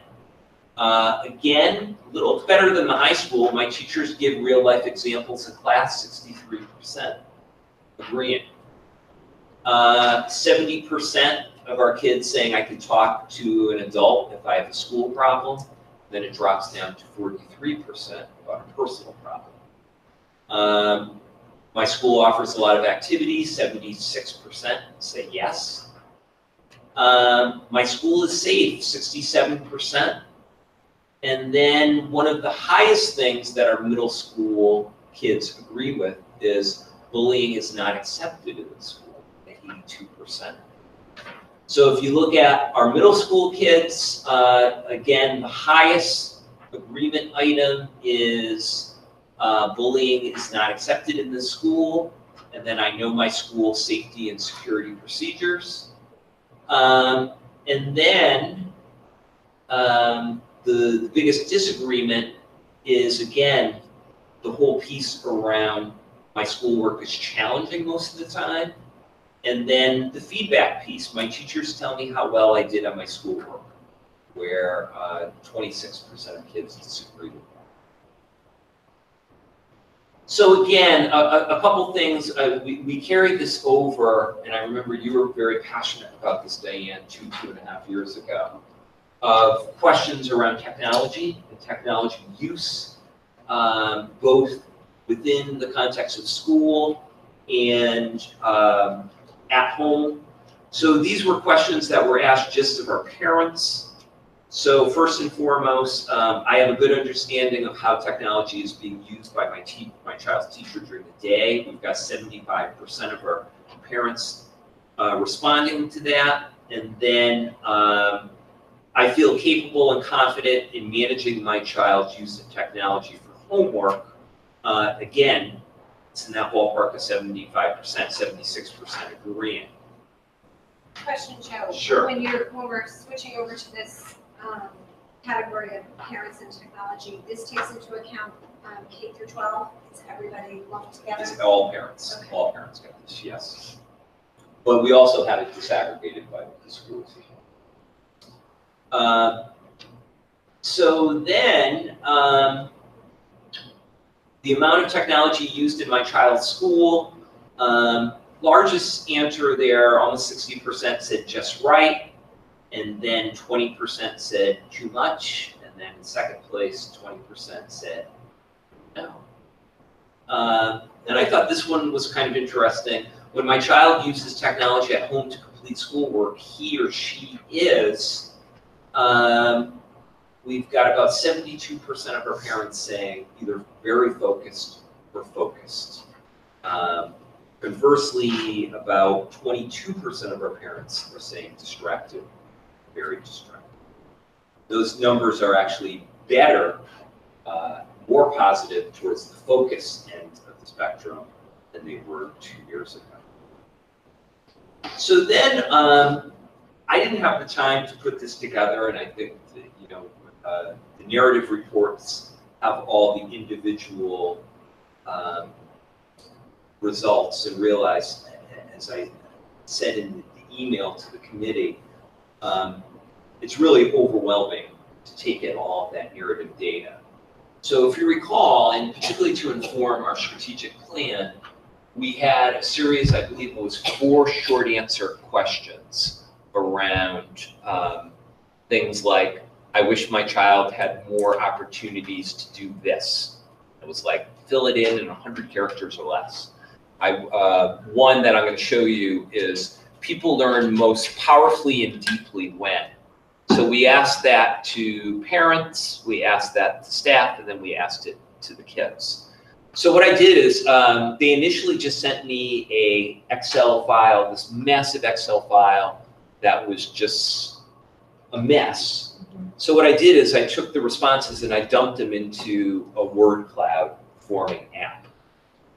Again, a little better than the high school. My teachers give real life examples in class, 63% agreeing. 70% of our kids saying I can talk to an adult if I have a school problem. Then it drops down to 43% about a personal problem. My school offers a lot of activities, 76% say yes. My school is safe, 67%. And then one of the highest things that our middle school kids agree with is bullying is not accepted in the school, at 82%. So if you look at our middle school kids, again, the highest agreement item is bullying is not accepted in the school, and then I know my school safety and security procedures. And then the biggest disagreement is, again, the whole piece around my schoolwork is challenging most of the time. And then the feedback piece, my teachers tell me how well I did on my schoolwork, where 26% of kids disagree with that. So again, a couple things, we carried this over, and I remember you were very passionate about this, Diane, 2.5 years ago, of questions around technology and technology use, both within the context of school and at home. So these were questions that were asked just of our parents. So first and foremost, I have a good understanding of how technology is being used by my child's teacher during the day. We've got 75% of our parents responding to that. And then I feel capable and confident in managing my child's use of technology for homework. Again, it's in that ballpark of 75%, 76% agreeing. Question, Joe. Sure. When we're switching over to this category of parents and technology, this takes into account K through 12. Is everybody lumped together? It's all parents. Okay. All parents get this, yes. But we also have it disaggregated by the schools. So then, the amount of technology used in my child's school, largest answer there, almost 60% said just right, and then 20% said too much, and then in second place, 20% said no. And I thought this one was kind of interesting. When my child uses technology at home to complete schoolwork, he or she is, we've got about 72% of our parents saying either very focused or focused. Conversely, about 22% of our parents are saying distracted, very distracted. Those numbers are actually better, more positive towards the focus end of the spectrum than they were 2 years ago. So then, I didn't have the time to put this together, and I think that, the narrative reports have all the individual results, and realized, as I said in the email to the committee, it's really overwhelming to take in all of that narrative data. So if you recall, and particularly to inform our strategic plan, we had a series, I believe it was 4 short answer questions around things like, I wish my child had more opportunities to do this. It was like, fill it in 100 characters or less. One that I'm going to show you is, people learn most powerfully and deeply when. So we asked that to parents, we asked that to staff, and then we asked it to the kids. So what I did is they initially just sent me a Excel file, this massive Excel file that was just a mess. So what I did is I took the responses and I dumped them into a word cloud forming app.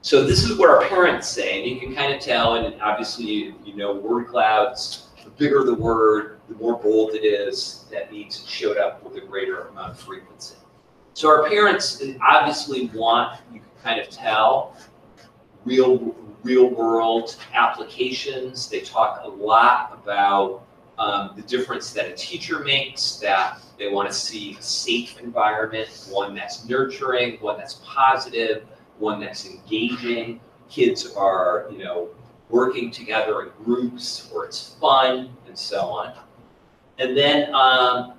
So this is what our parents say, and you can kind of tell, and obviously you know word clouds, the bigger the word, the more bold it is, that means it showed up with a greater amount of frequency. So our parents obviously want, you can kind of tell, real world applications. They talk a lot about the difference that a teacher makes, that they want to see a safe environment, one that's nurturing, one that's positive, one that's engaging. Kids are, you know, working together in groups where it's fun and so on. And then I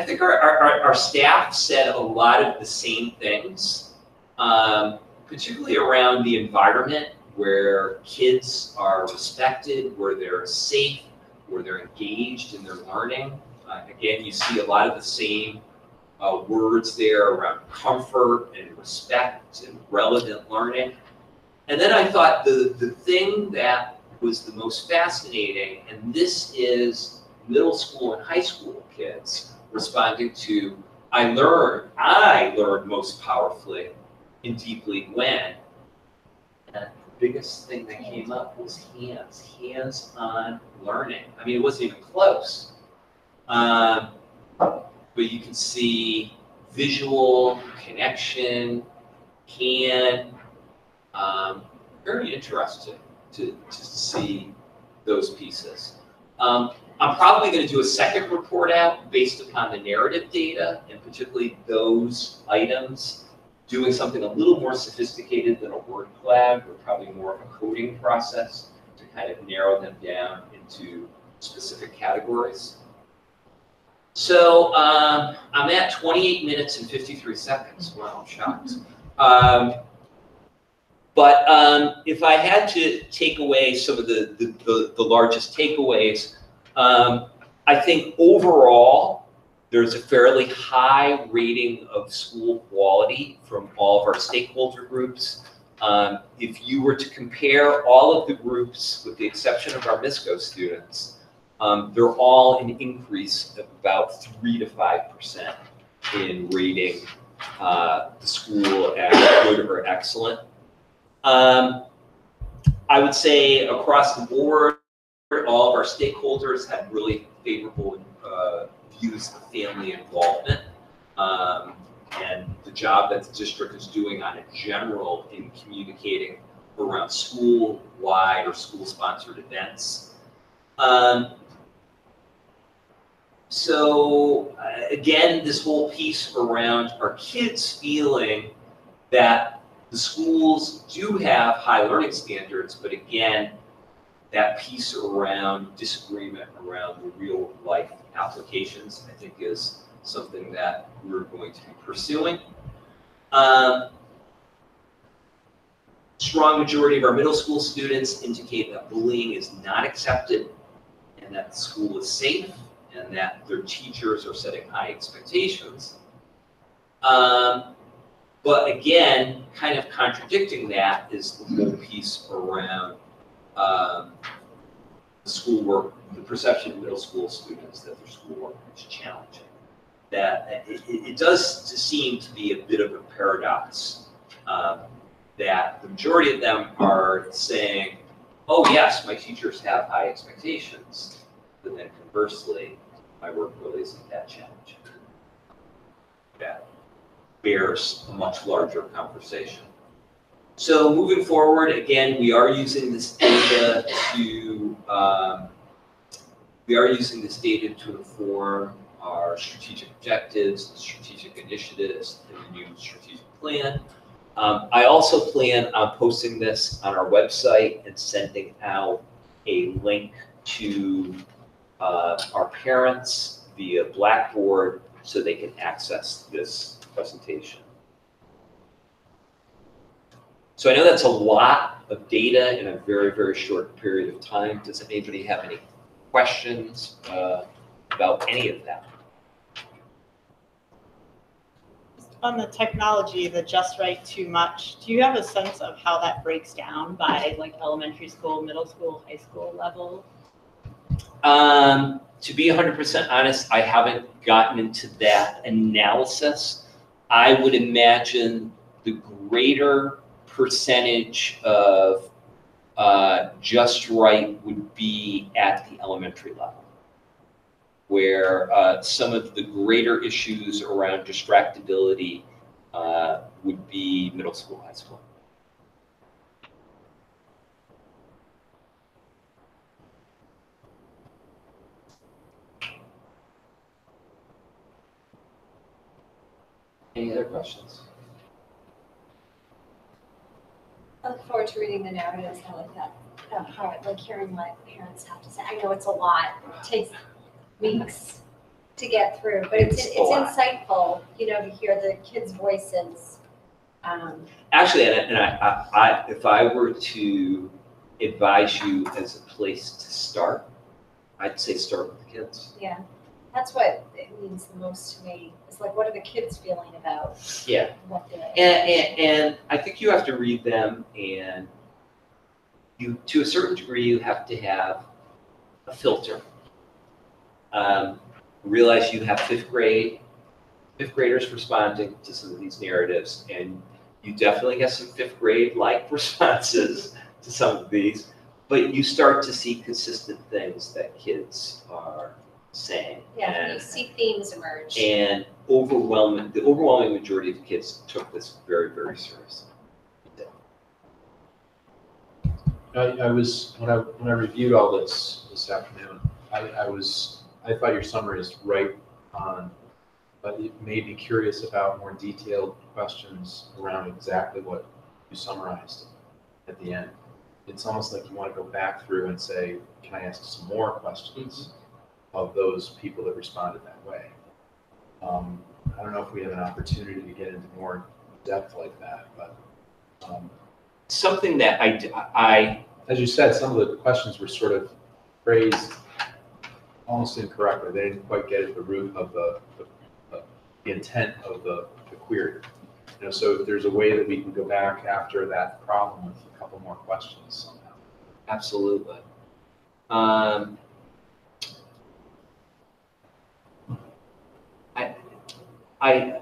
think our staff said a lot of the same things, particularly around the environment where kids are respected, where they're safe, where they're engaged in their learning. Again, you see a lot of the same words there around comfort and respect and relevant learning. And then I thought the thing that was the most fascinating, and this is middle school and high school kids responding to, I learned most powerfully and deeply when. And the biggest thing that came up was hands-on learning. I mean, it wasn't even close. But you can see visual connection, very interesting to see those pieces. I'm probably going to do a second report out based upon the narrative data, and particularly those items, doing something a little more sophisticated than a word cloud, or probably more of a coding process to kind of narrow them down into specific categories. So I'm at 28 minutes and 53 seconds. Wow, I'm shocked. But if I had to take away some of the largest takeaways, I think overall there's a fairly high rating of school quality from all of our stakeholder groups. If you were to compare all of the groups, with the exception of our MISCO students, they're all an increase of about 3 to 5% in rating the school as good or excellent. I would say across the board, all of our stakeholders had really favorable views of family involvement and the job that the district is doing on a general in communicating around school-wide or school-sponsored events. So again, this whole piece around our kids feeling that the schools do have high learning standards, but again, that piece around disagreement around the real life applications, I think is something that we're going to be pursuing. Strong majority of our middle school students indicate that bullying is not accepted and that the school is safe and that their teachers are setting high expectations. But again, kind of contradicting that is the whole piece around the schoolwork, the perception of middle school students that their schoolwork is challenging. That it does seem to be a bit of a paradox that the majority of them are saying, oh yes, my teachers have high expectations, but then conversely, my work really isn't that challenging. That bears a much larger conversation. So moving forward, again, we are using this data to inform our strategic objectives, strategic initiatives, and the new strategic plan. I also plan on posting this on our website and sending out a link to our parents via Blackboard so they can access this presentation. So I know that's a lot of data in a very, very short period of time. Does anybody have any questions about any of that? on the technology, the just right too much, do you have a sense of how that breaks down by like elementary school, middle school, high school level? To be 100% honest, I haven't gotten into that analysis. I would imagine the greater percentage of just right would be at the elementary level, where some of the greater issues around distractibility would be middle school, high school. Any other questions? I look forward to reading the narratives. I like that, part, like hearing what parents have to say. I know it's a lot. It takes weeks to get through, but it's It's a lot. insightful, to hear the kids' voices. Actually, and I, if I were to advise you as a place to start, I'd say start with the kids. Yeah, that's what it means the most to me. It's like, what are the kids feeling about Yeah. what they're. And I think you have to read them, and you, to a certain degree, you have to have a filter. Realize you have fifth graders responding to some of these narratives, and you definitely get some fifth grade-like responses to some of these, but you start to see consistent things that kids are saying. Yeah, you see themes emerge. And the overwhelming majority of kids took this very, very seriously. I was, when I reviewed all this afternoon, I thought your summary is right on, but it made me curious about more detailed questions around exactly what you summarized at the end. It's almost like you want to go back through and say, can I ask some more questions of those people that responded that way? I don't know if we have an opportunity to get into more depth like that, but Something that I as you said, some of the questions were sort of phrased almost incorrectly. They didn't quite get at the root of the intent of the query. So if there's a way that we can go back after that problem with a couple more questions somehow. absolutely. I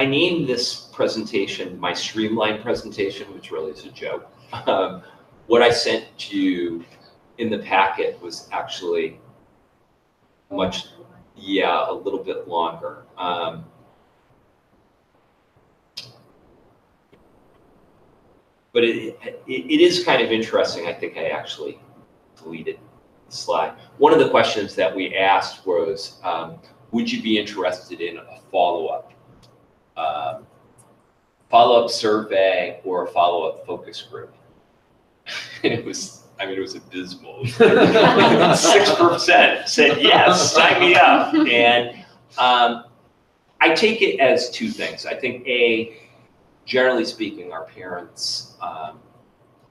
named this presentation my streamlined presentation, which really is a joke. What I sent to you in the packet was actually a little bit longer. But it is kind of interesting. I think I actually deleted the slide. One of the questions that we asked was, would you be interested in a follow-up survey or a follow-up focus group? And it was abysmal. 6% said yes, sign me up. And I take it as two things. I think generally speaking, our parents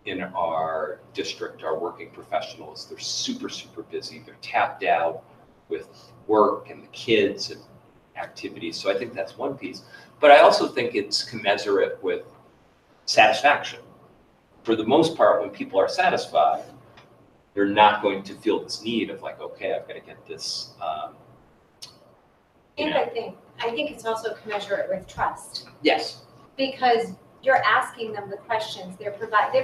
in our district are working professionals. They're super, super busy. They're tapped out with work and the kids and activities. So I think that's one piece. But I also think it's commensurate with satisfaction. For the most part, when people are satisfied, they're not going to feel this need of like, okay, I've got to get this. And I think it's also commensurate with trust. Yes. Because you're asking them the questions, they've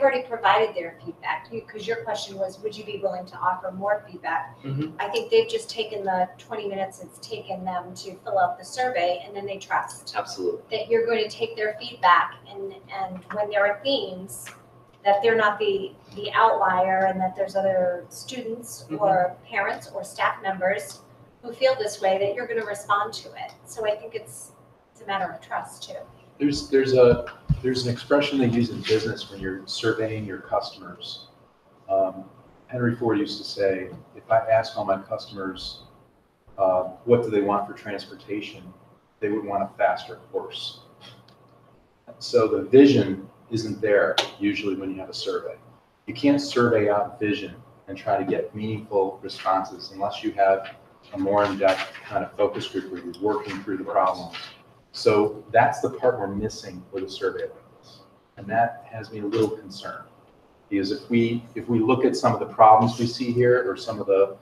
already provided their feedback, because your question was, would you be willing to offer more feedback? Mm-hmm. I think they've just taken the 20 minutes it's taken them to fill out the survey, and then they trust Absolutely. that you're going to take their feedback, and when there are themes, that they're not the outlier, and that there's other students or parents or staff members who feel this way, that you're going to respond to it. So I think it's a matter of trust too. There's an expression they use in business when you're surveying your customers. Henry Ford used to say, if I ask all my customers what do they want for transportation, they would want a faster horse. So the vision isn't there usually when you have a survey. You can't survey out vision and try to get meaningful responses unless you have a more in-depth kind of focus group where you're working through the problems So that's the part we're missing with a survey like this. And that has me a little concerned. Because if we look at some of the problems we see here or some of the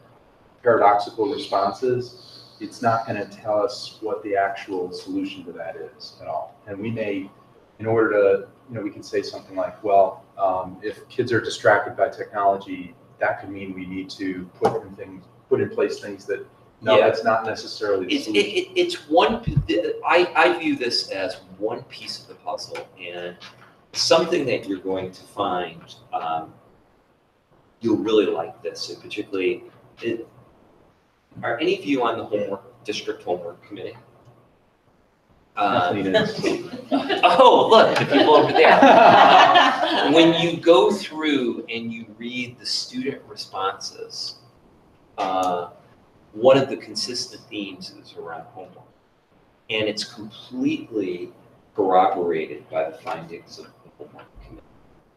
paradoxical responses, it's not going to tell us what the actual solution to that is at all. And we may, in order to, we can say something like, well, if kids are distracted by technology, that could mean we need to put in place things that, no, Yeah. that's not necessarily the solution. It's one, I view this as one piece of the puzzle, and something that you're going to find, you'll really like this, and particularly, are any of you on the district homework committee? Kathleen is. Oh, look, the people over there. When you go through and you read the student responses, one of the consistent themes is around homework. And it's completely corroborated by the findings of the homework committee.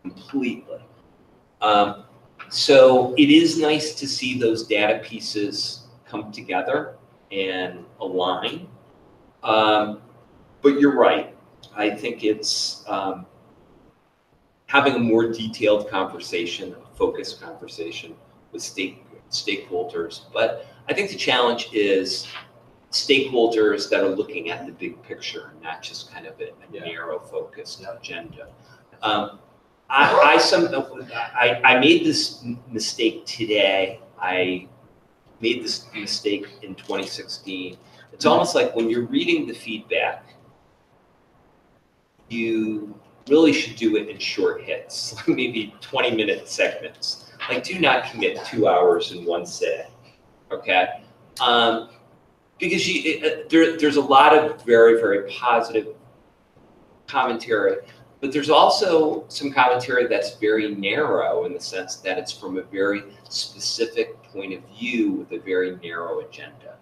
Completely. So it is nice to see those data pieces come together and align. But you're right. I think it's having a more detailed conversation, a focused conversation with stakeholders. But I think the challenge is stakeholders that are looking at the big picture, not just kind of a narrow focused agenda. I made this mistake today. I made this mistake in 2016. It's almost like when you're reading the feedback, you really should do it in short hits, like maybe 20-minute segments. Like, do not commit 2 hours in one sitting, okay? Because there's a lot of very, very positive commentary, but there's also some commentary that's very narrow in the sense that it's from a very specific point of view with a very narrow agenda.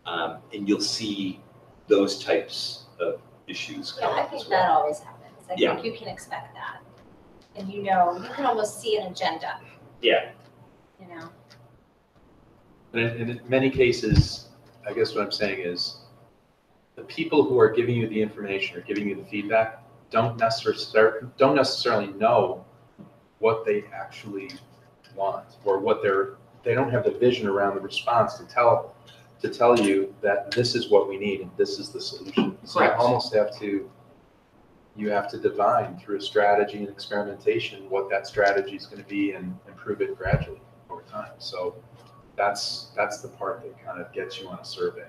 And you'll see those types of issues Yeah, come I up think as that well. always happens. I think you can expect that. And you can almost see an agenda. Yeah. And in many cases, I guess what I'm saying is the people who are giving you the information or giving you the feedback don't necessarily know what they actually want or they don't have the vision around the response to tell you that this is what we need and this is the solution. So Correct. you have to divine through a strategy and experimentation what that strategy is going to be and improve it gradually over time. So that's the part that kind of gets you on a survey.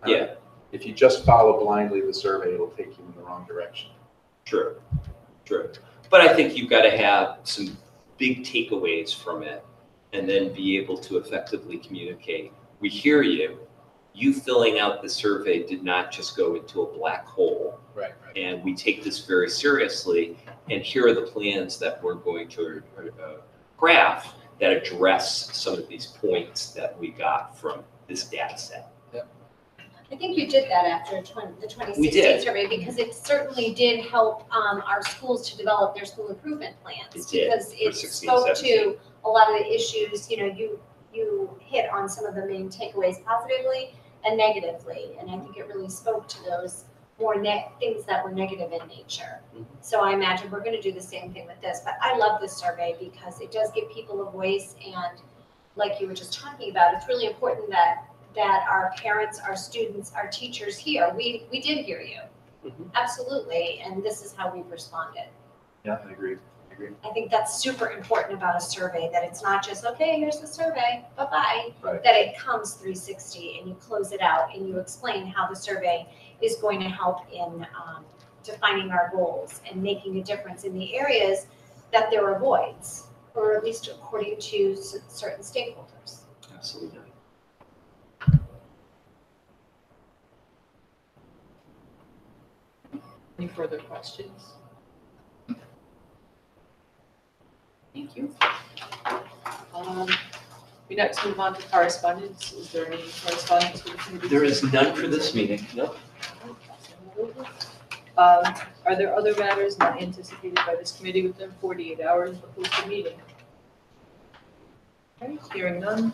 Yeah. If you just follow blindly the survey, it'll take you in the wrong direction. True. But I think you've got to have some big takeaways from it and then be able to effectively communicate. We hear you. You filling out the survey did not just go into a black hole. Right. And we take this very seriously. And here are the plans that we're going to craft that address some of these points that we got from this data set. I think you did that after the 2016 survey because it certainly did help our schools to develop their school improvement plans. It did, Because it for 16, spoke 17. to a lot of the issues, you hit on some of the main takeaways positively and negatively. And I think it really spoke to those more things that were negative in nature. Mhm. So I imagine we're going to do the same thing with this. But I love this survey because it does give people a voice. And like you were just talking about, it's really important that our parents, our students, our teachers hear. We did hear you. Mhm. Absolutely. And this is how we've responded. Yeah, I agree. I think that's super important about a survey, that it's not just, okay, here's the survey, bye-bye. Right. That it comes 360 and you close it out and you explain how the survey is going to help in defining our goals and making a difference in the areas that there are voids, or at least according to certain stakeholders. Absolutely. Any further questions? Thank you. We next move on to correspondence. Is there any correspondence for the committee? There is none for this meeting. No. Are there other matters not anticipated by this committee within 48 hours of the posted meeting? Okay, hearing none.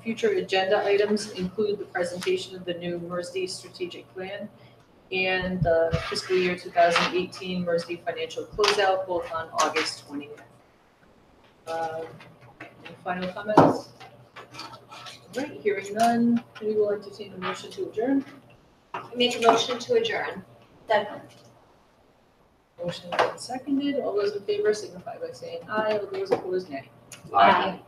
Future agenda items include the presentation of the new Mercy strategic plan and the fiscal year 2018 Mersey financial closeout, both on August 20th. Any final comments? All right, hearing none, we will entertain a motion to adjourn. Make a motion to adjourn. Motion been seconded. All those in favor signify by saying aye. All those opposed, nay. Aye.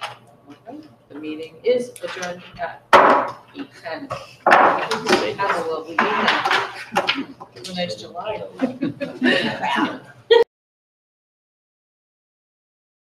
All right, the meeting is adjourned at 8:10. Have a lovely evening. Have a nice July.